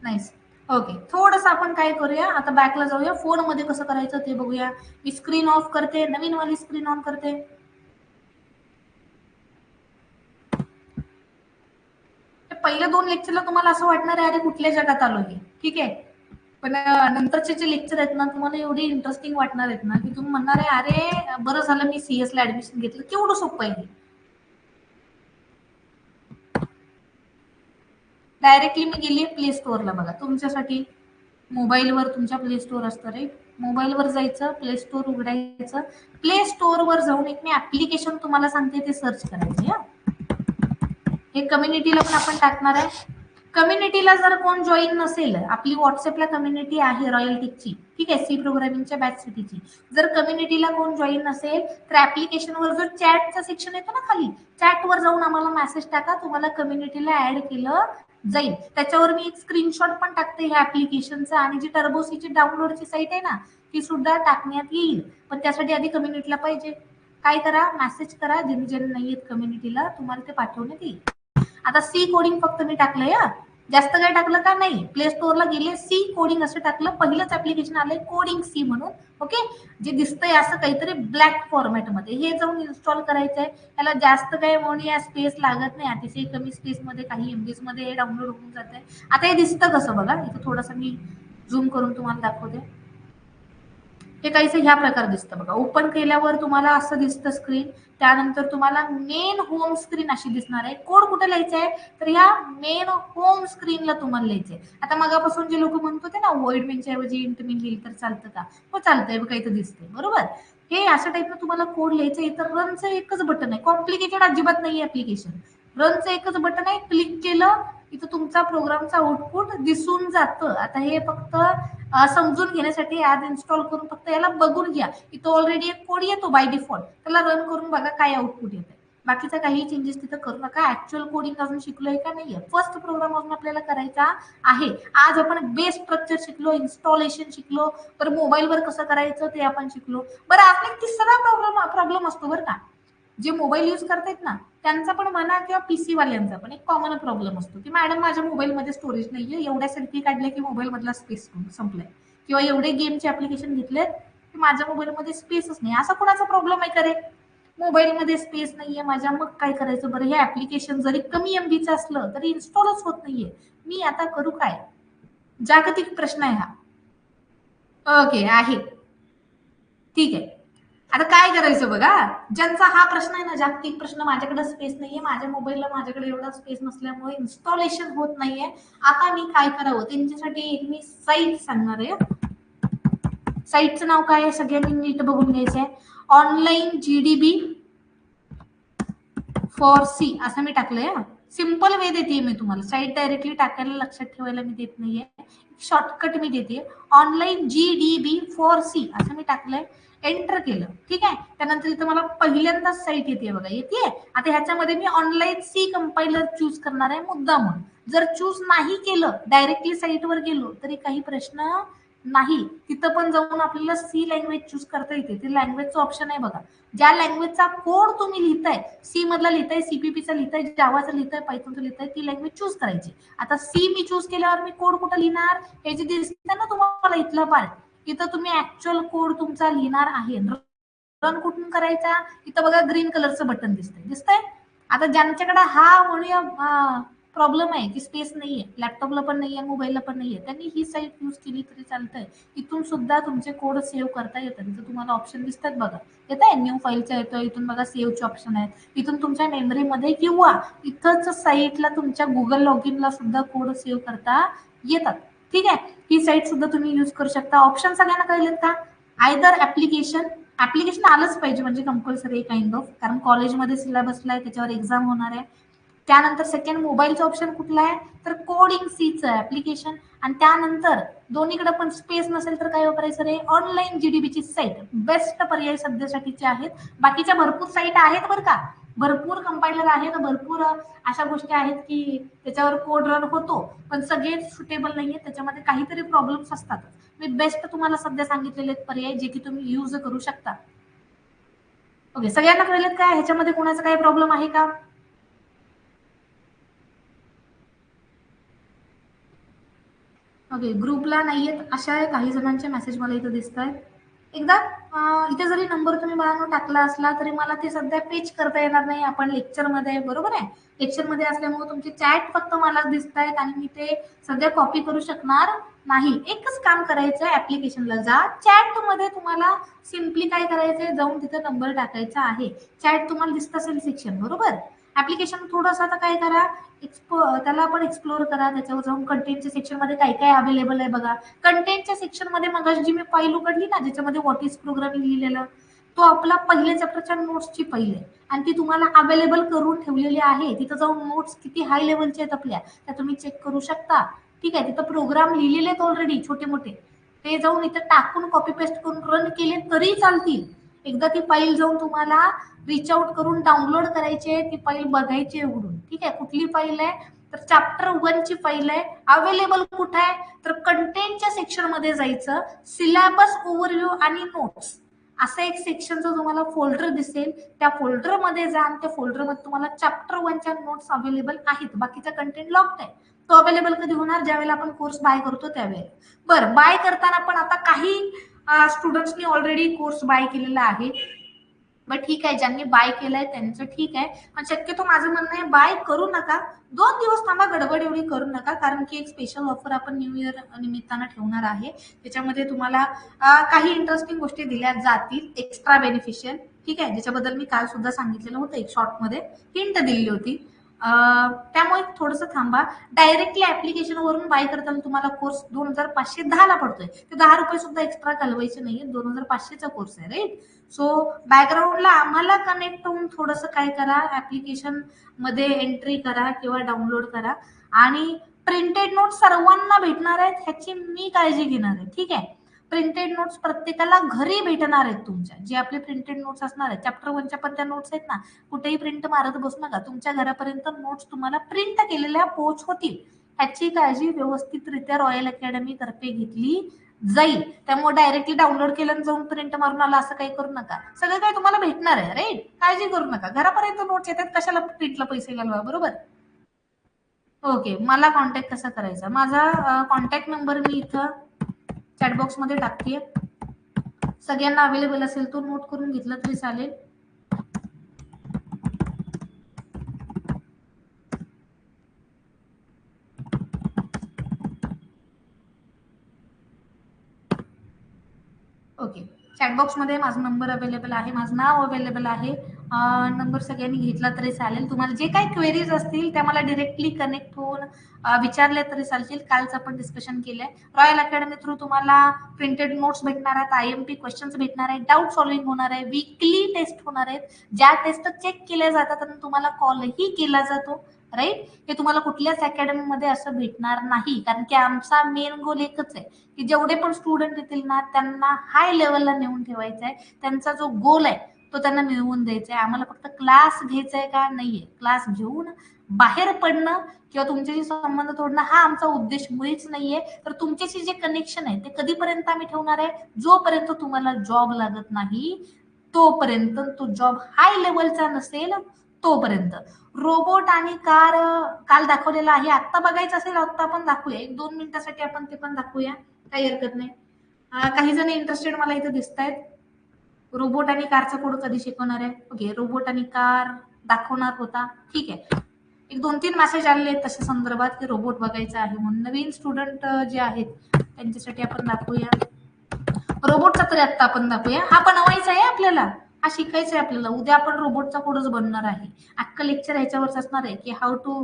नाईस. ओके, थोडंसं आपण काय करूया, आता बॅकला जाऊया. फोन मध्ये कसं करायचं ते बघूया. मी स्क्रीन ऑफ करते, नवीन वाली स्क्रीन ऑन करते. पहिल्या 2 लेक्चरला तुम्हाला असं वाटणार आहे अरे कुठल्या जगात आलो मी. ठीक आहे. पण नंतरचे जे लेक्चर आहेत ना तुम्हाला एवढे इंटरेस्टिंग वाटणार आहेत ना की तुम्ही म्हणणार आहे अरे बरं झालं मी CS ला ऍडमिशन घेतलं, केवढं सोपं आहे. डायरेक्टली मी गेली प्ले स्टोअरला. बघा, तुमच्यासाठी मोबाईलवर तुमच्या प्ले स्टोअर असतं रे. मोबाईलवर जायचं, प्ले स्टोअर उघडायचं. प्ले स्टोअरवर जाऊन एक मी ऍप्लिकेशन तुम्हाला सांगते ते सर्च करायचे. हे कम्युनिटीला पण आपण टाकणार आहे. कम्युनिटीला जर कोण जॉईन नसेल, आपली व्हॉट्सअपला कम्युनिटी आहे रॉयल टेकची, ठीक आहे, सी प्रोग्रामिंगच्या बॅच सिटीची. जर कम्युनिटीला कोण जॉईन नसेल तर ऍप्लिकेशनवर जो चॅटचा सेक्शन येतो ना खाली, चॅटवर जाऊन आम्हाला मेसेज टाका, तुम्हाला कम्युनिटीला ऍड केलं जाईल. त्याच्यावर मी एक स्क्रीनशॉट पण टाकते ह्या ऍप्लिकेशनचा, आणि जी टर्बोसीची डाउनलोडची साईट आहे ना ती सुद्धा टाकण्यात येईल. पण त्यासाठी आधी कम्युनिटीला पाहिजे. काय करा, मेसेज करा, ज्यांनी ज्यांनी नाही आहेत कम्युनिटीला, तुम्हाला ते पाठवण्यात येईल. आता सी कोडिंग फक्त मी टाकलंय, जास्त काय टाकलं का नाही. प्ले स्टोअरला गेले, सी कोडिंग असं टाकलं, पहिलंच ऍप्लिकेशन आलंय कोडिंग सी म्हणून. ओके, जे दिसतंय असं काहीतरी ब्लॅक फॉर्मॅट मध्ये, हे जाऊन इन्स्टॉल करायचंय. त्याला जास्त काय म्हणूया स्पेस लागत नाही, अतिशय कमी स्पेस मध्ये काही MBs मध्ये डाउनलोड होऊन जाते. आता हे दिसतं कसं बघा, इथं थोडंसं मी झूम करून तुम्हाला दाखवते. हे काहीसं ह्या प्रकार दिसतं बघा. ओपन केल्यावर तुम्हाला असं दिसतं स्क्रीन. त्यानंतर तुम्हाला मेन होम स्क्रीन अशी दिसणार आहे. कोड कुठे लिहायचा आहे तर ह्या मेन होम स्क्रीनला तुम्हाला लिहायचंय. आता मगापासून जे लोक म्हणत होते ना वॉइड मेनच्या ऐवजी इंट मेन लिहिलं तर चालतं का, हो चालतंय काही तर दिसतंय बरोबर. हे अशा टाईपनं तुम्हाला कोड लिहायचं. इथं रनचं एकच बटन आहे, कॉम्प्लिकेटेड अजिबात नाही ऍप्लिकेशन. रनचं एकच बटन आहे, क्लिक केलं इथं तुमचा प्रोग्रामचा आउटपुट दिसून जातं. आता हे फक्त समजून घेण्यासाठी ऍप इन्स्टॉल करून फक्त याला बघून घ्या. इथं ऑलरेडी एक कोड येतो बाय डिफॉल्ट, त्याला रन करून बघा काय आउटपुट येतं. बाकीचा काही चेंजेस तिथं करू नका. ऍक्च्युअल कोडिंग अजून शिकलोय का नाहीये, फर्स्ट प्रोग्राम अजून आपल्याला करायचा आहे. आज आपण बेस स्ट्रक्चर शिकलो, इन्स्टॉलेशन शिकलो, तर मोबाईलवर कसं करायचं ते आपण शिकलो. बरं आपला तिसरा प्रॉब्लेम असतो बरं का, जे मोबाईल यूज करतायत ना त्यांचा पण म्हणा किंवा पीसी वाल्यांचा पण एक कॉमन प्रॉब्लेम असतो की मॅडम माझ्या मोबाईलमध्ये स्टोरेज नाहीये, एवढ्या सेल्फी काढल्या की मोबाईल मधला स्पेस संपलाय, किंवा एवढे गेमचे ऍप्लिकेशन घेतलेत की माझ्या मोबाईलमध्ये स्पेसच नाही. असा कोणाचा प्रॉब्लेम आहे का रे, मोबाईलमध्ये स्पेस नाहीये माझ्या, मग काय करायचं बरं. हे ऍप्लिकेशन जरी कमी एमबीचं असलं तरी इन्स्टॉलच होत नाहीये, मी आता करू काय. जागतिक प्रश्न आहे हा. ओके आहे, ठीक आहे. आता काय करायचं बघा, ज्यांचा हा प्रश्न आहे ना जागतिक प्रश्न, माझ्याकडे स्पेस नाहीये माझ्या मोबाईलला, माझ्याकडे एवढा स्पेस नसल्यामुळे इन्स्टॉलेशन होत नाहीये, आता मी काय करावं त्यांच्यासाठी एक मी साईट सांगणार आहे. साईटचं नाव काय आहे सगळ्यांनी नीट बघून घ्यायचंय. ऑनलाईन जीडीबी फॉर सी असं मी टाकलंय. सिंपल वे देते मी तुम्हाला, साईट डायरेक्टली टाकायला लक्षात ठेवायला मी देत नाहीये, शॉर्टकट मी देते. ऑनलाईन जीडीबी फॉर सी असं मी टाकलंय, एंटर केलं, ठीक आहे. त्यानंतर इथं मला पहिल्यांदाच साईट येते बघा, येते. आता ह्याच्यामध्ये मी ऑनलाईन सी कंपायलर चूज करणार आहे मुद्दा म्हणून. जर चूज नाही केलं डायरेक्टली साईटवर गेलो तरी काही प्रश्न नाही, तिथं पण जाऊन आपल्याला सी लँग्वेज चूज करता येते. ते लँग्वेजचं ऑप्शन आहे बघा, ज्या लँग्वेजचा कोड तुम्ही लिहिताय, सी मधला लिहिताय, सीपीपीचा लिहिताय, जावाचा लिहिताय, पायथॉनचा लिहिताय, ती लँग्वेज चूज करायची. आता सी मी चूज केल्यावर मी कोड कुठं लिहिणार, हे जे दिसतं ना तुम्हाला इथला पार्ट, इथं तुम्ही ऍक्च्युअल कोड तुमचा लिहिणार आहे. रन कुठून करायचा, इथं बघा ग्रीन कलरचं बटन दिसतंय. आता ज्यांच्याकडे हा म्हणूया प्रॉब्लेम आहे की स्पेस नाहीये, लॅपटॉपला पण नाहीये, मोबाईलला पण नाहीये, त्यांनी ही साईट यूज केली तरी चालतंय. इथून सुद्धा तुमचे कोड सेव्ह करता येतात. इथं तुम्हाला ऑप्शन दिसतात बघा, येत आहे न्यू फाईलचा येतोय, इथून बघा सेव्हचे ऑप्शन आहेत, इथून तुमच्या मेमरीमध्ये किंवा इथंच साईटला तुमच्या गुगल लॉग इनला सुद्धा कोड सेव्ह करता येतात. ठीक आहे, ही साईट सुद्धा तुम्ही यूज करू शकता. ऑप्शन सगळ्यांना कळलेत का. आयदर ऍप्लिकेशन आलंच पाहिजे म्हणजे कंपल्सरी काइंड ऑफ, कारण कॉलेजमध्ये सिलेबसला आहे त्याच्यावर एक्झाम होणार आहे. त्यानंतर सेकंड मोबाईलचा ऑप्शन कुठला आहे तर कोडिंग सीचं ऍप्लिकेशन. आणि त्यानंतर दोन्हीकडे पण स्पेस नसेल तर काय वापरायचं रे, ऑनलाईन जीडीबीची साईट बेस्ट पर्याय सध्यासाठीचे आहेत. बाकीच्या भरपूर साईट आहेत बरं का, भरपूर कंपायलर आहेत, भरपूर अशा गोष्टी आहेत की त्याच्यावर कोड रन होतो, पण सगळे सुटेबल नाहीये, त्याच्यामध्ये काहीतरी प्रॉब्लेम्स असतात. मी बेस्ट तुम्हाला सध्या सांगितलेले पर्याय जे की तुम्ही यूज करू शकता. ओके, सगळ्यांना कळलेत का, ह्याच्यामध्ये कोणाचा काही प्रॉब्लेम आहे का. ओके, ग्रुपला नाहीयेत अशा काही जणांचे मेसेज मला इथं दिसत आहेत. एकदा इथे जरी नंबर तुम्ही मला टाकला असला तरी मला ते सध्या पेज करता येणार नाही, आपण लेक्चरमध्ये बरोबर आहे, लेक्चरमध्ये असल्यामुळे तुमचे चॅट फक्त मला दिसत आहेत आणि मी ते सध्या कॉपी करू शकणार नाही. एकच काम करायचं, ऍप्लिकेशनला जा, चॅट मध्ये तुम्हाला सिम्पली काय करायचंय, जाऊन तिथे नंबर टाकायचा आहे. चॅट तुम्हाला दिसत असेल सेक्शन बरोबर, ऍप्लिकेशन थोडंसं आता काय करा, त्याला आपण एक्सप्लोर करा, त्याच्यावर जाऊन कंटेंटच्या सेक्शन मध्ये काय काय अवेलेबल आहे बघा. कंटेंटच्या सेक्शन मध्ये मग जी मी फाईल उघडली ना ज्याच्यामध्ये व्हॉट इज प्रोग्रामिंग लिहिलेलं, तो आपला पहिल्या चॅप्टरच्या नोट्सची फाईल आहे आणि ती तुम्हाला अवेलेबल करून ठेवलेली आहे. तिथं जाऊन नोट्स किती हाय लेवलचे आहेत आपल्या त्या तुम्ही चेक करू शकता. ठीक आहे, तिथं प्रोग्राम लिहिलेले आहेत ऑलरेडी छोटे मोठे, ते जाऊन इथं टाकून कॉपी पेस्ट करून रन केले तरी चालतील. एकदा ती फाईल जाऊन तुम्हाला रिच आउट करून डाउनलोड करायची, ती फाईल बघायची उघडून. ठीक आहे, कुठली फाईल आहे तर चॅप्टर 1 ची फाईल आहे. अवेलेबल कुठे आहे तर कंटेंटच्या सेक्शन मध्ये जायचं, सिलेबस ओव्हरव्ह्यू आणि नोट्स असं एक सेक्शनचं तुम्हाला फोल्डर दिसेल, त्या फोल्डरमध्ये जा आणि त्या फोल्डरमध्ये तुम्हाला चॅप्टर 1 च्या नोट्स अवेलेबल आहेत, बाकीचा कंटेंट लॉक्ड आहे. तो अवेलेबल कधी होणार, ज्यावेळेला आपण कोर्स बाय करतो त्यावेळेला. बरं, बाय करताना पण आता काही स्टुडंट्सनी ऑलरेडी कोर्स बाय केलेला आहे, बट ठीक आहे, ज्यांनी बाय केलंय त्यांचं ठीक आहे, पण शक्यतो माझं म्हणणं आहे बाय करू नका. 2 दिवस थांबा, गडबड एवढी करू नका, कारण की एक स्पेशल ऑफर आपण न्यू इयर निमित्तानं ठेवणार आहे. त्याच्यामध्ये तुम्हाला काही इंटरेस्टिंग गोष्टी दिल्या जातील, एक्स्ट्रा बेनिफिशियल. ठीक आहे, ज्याच्याबद्दल मी काल सुद्धा सांगितलेलं होतं, एक शॉर्ट मध्ये हिंट दिली होती. त्यामुळे थोडंसं थांबा. डायरेक्टली ऍप्लिकेशन वरून बाय करताना तुम्हाला कोर्स 2510 ला पडतोय, ते 10 रुपये सुद्धा एक्स्ट्रा घालवायचे नाहीये. 2500चा कोर्स आहे, राईट. सो बॅकग्राऊंडला आम्हाला कनेक्ट होऊन थोडंसं काय करा, ऍप्लिकेशन मध्ये एंट्री करा किंवा डाउनलोड करा. आणि प्रिंटेड नोट्स सर्वांना भेटणार आहेत, ह्याची मी काळजी घेणार आहे. ठीक आहे, प्रिंटेड नोट्स प्रत्येकाला घरी भेटणार आहेत तुमच्या. जे आपले प्रिंटेड नोट्स असणार आहेत, चॅप्टर 1च्या पण त्या नोट्स आहेत ना, कुठेही प्रिंट मारत बसू नका. तुमच्या घरापर्यंत नोट्स तुम्हाला प्रिंट केलेल्या पोच होतील, ह्याची काळजी व्यवस्थितरित्या रॉयल अकॅडमी तर्फे घेतली जाईल. त्यामुळे डायरेक्टली डाउनलोड केलं आणि जाऊन प्रिंट मारून आला असं काही करू नका. सगळं काही तुम्हाला भेटणार आहे, राईट. काळजी करू नका. घरापर्यंत नोट्स येतात, कशाला प्रिंटला पैसे घालवा, बरोबर. ओके, मला कॉन्टॅक्ट कसा करायचा, माझा कॉन्टॅक्ट नंबर मी इथं चॅटबॉक्स मध्ये टाकते. सगळ्यांना अवेलेबल असेल तो नोट करून घेतला तरी चालेल. ओके, चॅटबॉक्समध्ये माझा नंबर अवेलेबल आहे, माझं नाव अवेलेबल आहे. नंबर सगळ्यांनी घेतला तरी चालेल. तुम्हाला जे काही क्वेरीज असतील त्या मला डिरेक्टली कनेक्ट होऊन विचारले तरी चालतील. कालच आपण डिस्कशन केलंय. रॉयल अकॅडमी थ्रू तुम्हाला प्रिंटेड नोट्स भेटणार आहेत, IMP क्वेश्चन्स भेटणार आहेत, डाऊट सॉल्व्हिंग होणार आहे, वीकली टेस्ट होणार आहेत, ज्या टेस्ट चेक केल्या जातात आणि तुम्हाला कॉलही केला जातो, राईट. हे तुम्हाला कुठल्याच अकॅडमीमध्ये असं भेटणार नाही, कारण की आमचा मेन गोल एकच आहे की जेवढे पण स्टुडंट येतील ना त्यांना हाय लेवलला नेऊन ठेवायचं आहे. त्यांचा जो गोल आहे तो त्यांना मिळवून द्यायचा आहे. आम्हाला फक्त क्लास घ्यायचा आहे का, नाहीये. क्लास घेऊन बाहेर पडणं किंवा तुमच्याशी संबंध तोडणं हा आमचा उद्देश मुळीच नाहीये. तर तुमच्याशी जे कनेक्शन आहे ते कधीपर्यंत आम्ही ठेवणार आहे, जोपर्यंत तुम्हाला जॉब लागत नाही तोपर्यंत. तो जॉब हाय लेवलचा नसेल तोपर्यंत. रोबोट आणि कार काल दाखवलेला आहे, आत्ता बघायचं असेल आत्ता आपण दाखवूया, 1-2 मिनिटासाठी आपण ते पण दाखवूया, काही हरकत नाही. काही जण इंटरेस्टेड मला इथे दिसत आहेत. रोबोट आणि कारचा कोड कधी शिकवणार आहे. ओके, रोबोट आणि कार दाखवणार होता, ठीक आहे. एक 2-3 मेसेज आले तशा संदर्भात की रोबोट बघायचा आहे म्हणून. नवीन स्टुडंट जे आहेत त्यांच्यासाठी आपण दाखवूया रोबोटचा, तरी आत्ता आपण दाखवूया. हा बनवायचा आहे आपल्याला, हा शिकायचा आहे आपल्याला. उद्या आपण रोबोटचा कोडच बनणार आहे. अख्खं लेक्चर ह्याच्यावरच असणार आहे की हाऊ टू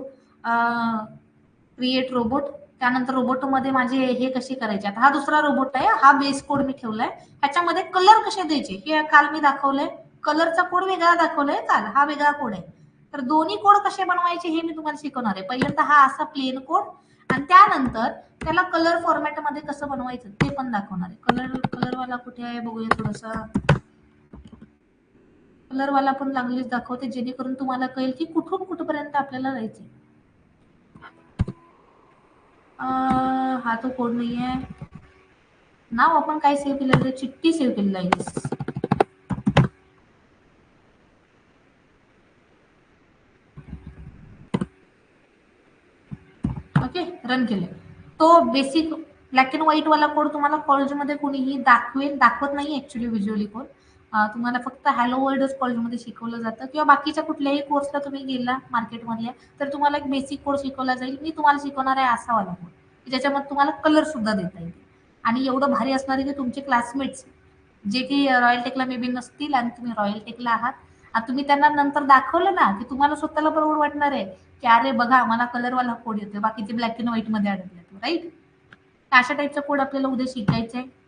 क्रिएट रोबोट. त्यानंतर रोबोटमध्ये माझे हे कसे करायचे. आता हा दुसरा रोबोट आहे, हा बेस कोड मी ठेवलाय. ह्याच्यामध्ये कलर कसे द्यायचे हे काल मी दाखवलंय. कलरचा कोड वेगळा दाखवलाय काल, हा वेगळा कोड आहे. तर दोन्ही कोड कसे बनवायचे हे मी तुम्हाला शिकवणार आहे. पहिल्यांदा हा असा प्लेन कोड आणि त्यानंतर त्याला कलर फॉर्मॅट मध्ये कसं बनवायचं ते पण दाखवणार आहे. कलरवाला कुठे आहे बघूया थोडसा. कलरवाला पण चांगलीच दाखवते जेणेकरून तुम्हाला कळेल की कुठून कुठपर्यंत आपल्याला जायचंय. हा तो कोड नाही आहे. नाव आपण काय सेव्ह केलेलं आहे, चिठ्ठी सेव्ह केलेलं आहे. ओके, रन केले. तो बेसिक ब्लॅक अँड व्हाईट वाला कोड तुम्हाला कॉलेजमध्ये कोणीही दाखवत नाही ऍक्च्युली व्हिज्युअली कोड. तुम्हाला फक्त हॅलो वर्ल्डच कॉलेजमध्ये शिकवलं जातं किंवा बाकीच्या कुठल्याही कोर्सला तुम्ही गेला मार्केटमधल्या तर तुम्हाला एक बेसिक कोड शिकवला जाईल. मी तुम्हाला शिकवणार आहे असा वाला कोड, ज्याच्यामध्ये तुम्हाला कलर सुद्धा देता येईल. आणि एवढं भारी असणार आहे की तुमचे क्लासमेट्स जे की रॉयल टेकला मे बी नसतील आणि तुम्ही रॉयल टेकला आहात, आता तुम्ही त्यांना नंतर दाखवलं ना की तुम्हाला स्वतःला बरोबर वाटणार आहे की अरे बघा मला कलरवाला कोड येतोय, बाकीचे ब्लॅक अँड व्हाईट मध्ये अडकले, राईट. अशा टाईपचा कोड आपल्याला उद्या शिकायचा आहे.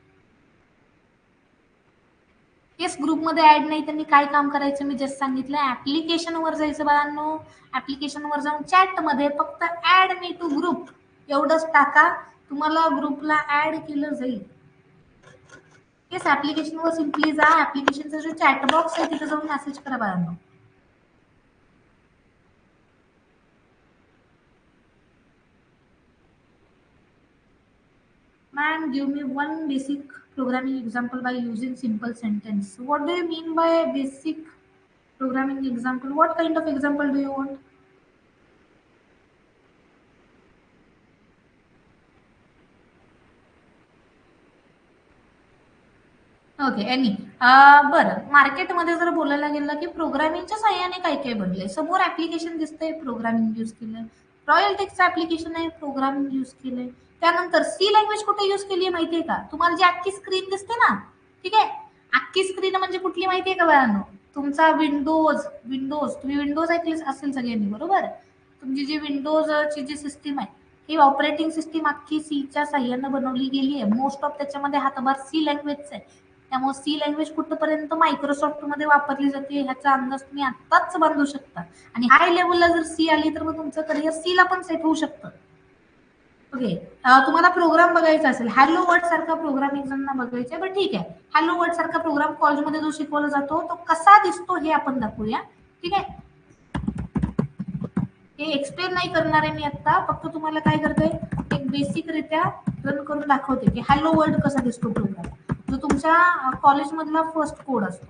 येस, ग्रुपमध्ये ऍड नाही त्यांनी काय काम करायचं मी जस्ट सांगितलं. ऍप्लिकेशनवर जायचं बाळांनो. ऍप्लिकेशनवर जाऊन चॅटमध्ये फक्त ऍड मी टू ग्रुप एवढंच टाका, तुम्हाला ग्रुपला ऍड केलं जाईल. येस, ऍप्लिकेशनवर सिम्पली जा. ऍप्लिकेशनचा जो चॅट बॉक्स आहे तिथे जाऊन मेसेज करा बाळांनो. Man, give me one basic programming example by using simple sentence. What do you mean by basic programming example? What kind of example do you want? Okay any बरं मार्केटमध्ये जर बोलायला गेलं की प्रोग्रामिंगच्या साह्याने काय काय बनलंय समोर ऍप्लिकेशन दिसतंय प्रोग्रामिंग यूज केलंय रॉयल टेक्सचं ऍप्लिकेशन आहे प्रोग्रामिंग यूज केलंय त्यानंतर सी लँग्वेज कुठे यूज केली माहितीये का तुम्हाला जी अख्खी स्क्रीन दिसते ना ठीक आहे अख्खी स्क्रीन म्हणजे कुठली माहितीये का बाळांनो तुमचा विंडोज विंडोज तुम्ही विंडोज ऐकले असेल सगळ्यांनी बरोबर तुमची जी विंडोजची जी सिस्टीम आहे ही ऑपरेटिंग सिस्टीम अख्खी सीच्या साह्यानं बनवली गेली आहे मोस्ट ऑफ त्याच्यामध्ये हातभार सी लँग्वेजचा आहे त्यामुळे सी लँग्वेज कुठपर्यंत मायक्रोसॉफ्ट मध्ये वापरली जाते ह्याचा अंदाज तुम्ही आत्ताच बांधू शकता आणि हाय लेवलला जर सी आली तर मग तुमचं करिअर सी ला पण सेट होऊ शकतं ओके तुम्हाला प्रोग्राम बघायचा असेल हॅलो वर्ड सारखा प्रोग्राम एक्झामना बघायचा बरं ठीक आहे हॅलो वर्ड सारखा प्रोग्राम कॉलेजमध्ये जो शिकवला जातो तो कसा दिसतो हे आपण दाखवूया ठीक आहे हे एक्सप्लेन नाही करणार आहे मी आता फक्त तुम्हाला काय करते एक बेसिक रित्या रन करून दाखवते की हॅलो वर्ड कसा दिसतो प्रोग्राम जो तुमच्या कॉलेजमधला फर्स्ट कोड असतो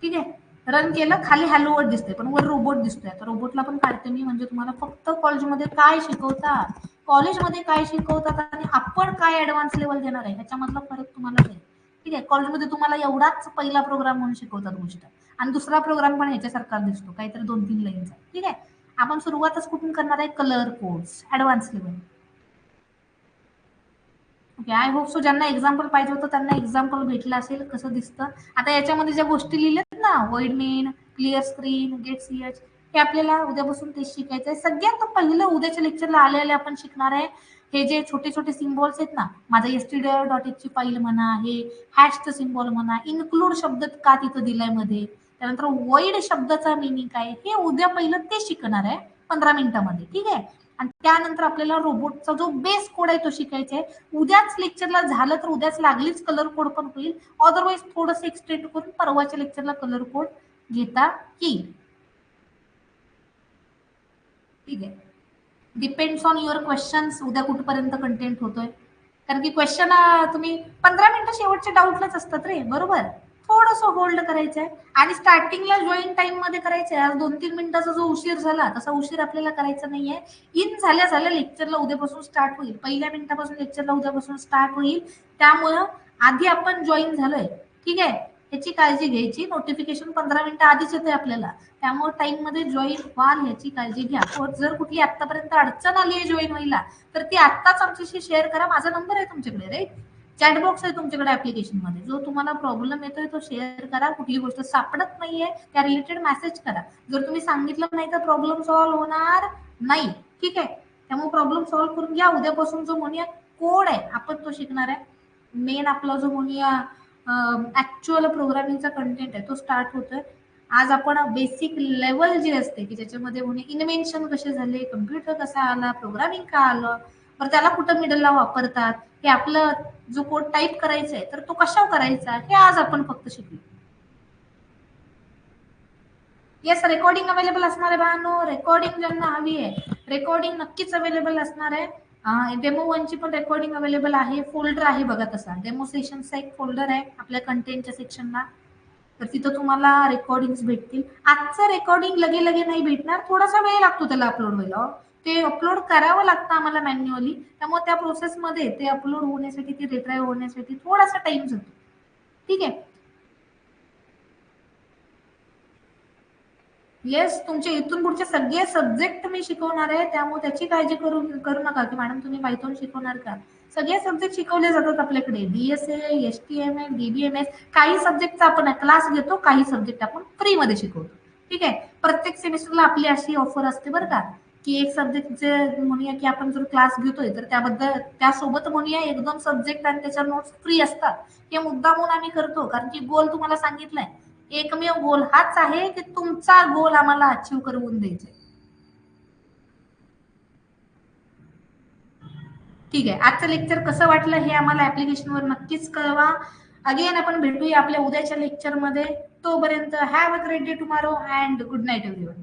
ठीक आहे रन केलं खाली हॅलो वर्ड दिसतंय पण वर रोबोट दिसतोय आता रोबोटला पण काढते मी म्हणजे तुम्हाला फक्त कॉलेजमध्ये काय शिकवतात कॉलेजमध्ये काय शिकवतात आणि आपण काय ऍडव्हान्स लेवल देणार आहे ह्याच्यामधला फरक तुम्हाला कळेल ठीक आहे कॉलेजमध्ये तुम्हाला एवढाच पहिला प्रोग्राम म्हणून शिकवतात गोष्ट आणि दुसरा प्रोग्राम पण ह्याच्यासारखा दिसतो काहीतरी 2-3 लाईनचा ठीक आहे आपण सुरुवातच कुठून करणार आहे colour codes advance level okay I hope so ज्यांना एक्झाम्पल पाहिजे होतं त्यांना एक्झाम्पल भेटलं असेल कसं दिसतं आता याच्यामध्ये ज्या गोष्टी लिहिल्यात ना वॉइड मेन क्लिअर स्क्रीन गेट सीएच हे आपल्याला उद्यापासून तेच शिकायचं आहे सगळ्यात पहिलं उद्याच्या लेक्चरला आले आपण शिकणार आहे हे जे छोटे छोटे सिम्बॉल्स आहेत ना माझा stdio.h ची फाईल म्हणा हे हॅशचं सिम्बॉल म्हणा इन्क्लूड शब्द का तिथं दिलाय मध्ये त्यानंतर वॉइड शब्दाचा मिनिंग काय हे उद्या पहिलं ते शिकणार आहे 15 मिनिटामध्ये ठीक आहे आणि त्यानंतर आपल्याला रोबोटचा जो बेस कोड आहे तो शिकायचा आहे उद्याच लेक्चरला झालं तर उद्याच लागलीच कलर कोड पण होईल अदरवाईज थोडंसं एक्सटेंड करून परवाच्या लेक्चरला कलर कोड घेता येईल ठीक आहे डिपेंड्स ऑन युअर क्वेश्चन्स उद्या कुठपर्यंत कंटेंट होतोय कारण की क्वेश्चन तुम्ही 15 मिनिटं शेवटच्या डाऊटलाच असतात रे बरोबर थोडस होल्ड करायचंय आणि स्टार्टिंगला जॉईन टाइम मध्ये करायचंय आज 2-3 मिनिटाचा जो उशीर झाला तसा उशीर आपल्याला करायचा नाहीये इन झाल्या झाल्या लेक्चरला उद्यापासून स्टार्ट होईल पहिल्या मिनिटापासून लेक्चरला उद्यापासून स्टार्ट होईल त्यामुळं आधी आपण जॉईन झालोय ठीक आहे याची काळजी घ्यायची नोटिफिकेशन 15 मिनिटं आधीच येते आपल्याला त्यामुळे टाइम मध्ये जॉईन व्हाल याची काळजी घ्या जर कुठली आतापर्यंत अडचण आली आहे जॉईन व्हायला तर ती आत्ताच आमच्याशी शेअर करा माझा नंबर आहे तुमच्याकडे राईट चॅट बॉक्स आहे तुमच्याकडे ऍप्लिकेशन मध्ये जो तुम्हाला प्रॉब्लेम येतोय तो शेअर करा कुठली गोष्ट सापडत नाहीये त्या रिलेटेड मेसेज करा जर तुम्ही सांगितलं नाही तर प्रॉब्लेम सॉल्व्ह होणार नाही ठीक आहे त्यामुळे प्रॉब्लेम सॉल्व्ह करून घ्या उद्यापासून जो म्हणूया कोड आहे आपण तो शिकणार आहे मेन आपला जो म्हणूया ऍक्च्युअल प्रोग्रामिंगचा कंटेंट आहे तो स्टार्ट होतोय आज आपण बेसिक लेवल जी असते की ज्याच्यामध्ये इन्व्हेन्शन कसे झाले कम्प्युटर कसा आला प्रोग्रामिंग का आलं तर त्याला कुठं मिडलला वापरतात हे आपलं जो कोड टाईप करायचा आहे तर तो कशा करायचा हे आज आपण फक्त शिकलो येस रेकॉर्डिंग अवेलेबल असणार आहे बाळांनो रेकॉर्डिंग ज्यांना हवी आहे रेकॉर्डिंग नक्कीच अवेलेबल असणार आहे डेमो 1 ची पण रेकॉर्डिंग अवेलेबल आहे फोल्डर आहे बघा तसा डेमो सेशनचा एक फोल्डर आहे आपल्या कंटेंटच्या सेक्शनला तर तिथं तुम्हाला रेकॉर्डिंग भेटतील आजचं रेकॉर्डिंग लगे लगे नाही भेटणार थोडासा वेळ लागतो त्याला अपलोड व्हायला ते अपलोड करावं लागतं आम्हाला मॅन्युअली त्यामुळे त्या प्रोसेसमध्ये ते अपलोड होण्यासाठी ते रिट्राईव्ह होण्यासाठी थोडासा टाइम जातो ठीक आहे येस तुमचे इथून पुढचे सगळे सब्जेक्ट मी शिकवणार आहे त्यामुळे त्याची काळजी करू नका की मॅडम तुम्ही पायथॉन शिकवणार का सगळे सब्जेक्ट शिकवले जातात आपल्याकडे डीएसए HTML DBMS काही सब्जेक्टचा आपण क्लास घेतो काही सब्जेक्ट आपण फ्री मध्ये शिकवतो ठीक आहे प्रत्येक सेमिस्टरला आपली अशी ऑफर असते बरं का की एक सब्जेक्टचे म्हणूया की आपण जर क्लास घेतोय तर त्याबद्दल त्यासोबत म्हणूया 1-2 सब्जेक्ट आणि त्याच्या नोट्स फ्री असतात हे मुद्दामून आम्ही करतो कारण की गोल तुम्हाला सांगितलंय एकमेव गोल हाच आहे की तुमचा गोल आम्हाला अचीव करून द्यायचा ठीक आहे आजचं लेक्चर कसं वाटलं हे आम्हाला ऍप्लिकेशनवर नक्कीच कळवा अगेन आपण भेटूया आपल्या उद्याच्या लेक्चरमध्ये तोपर्यंत have a great day tomorrow and good night everyone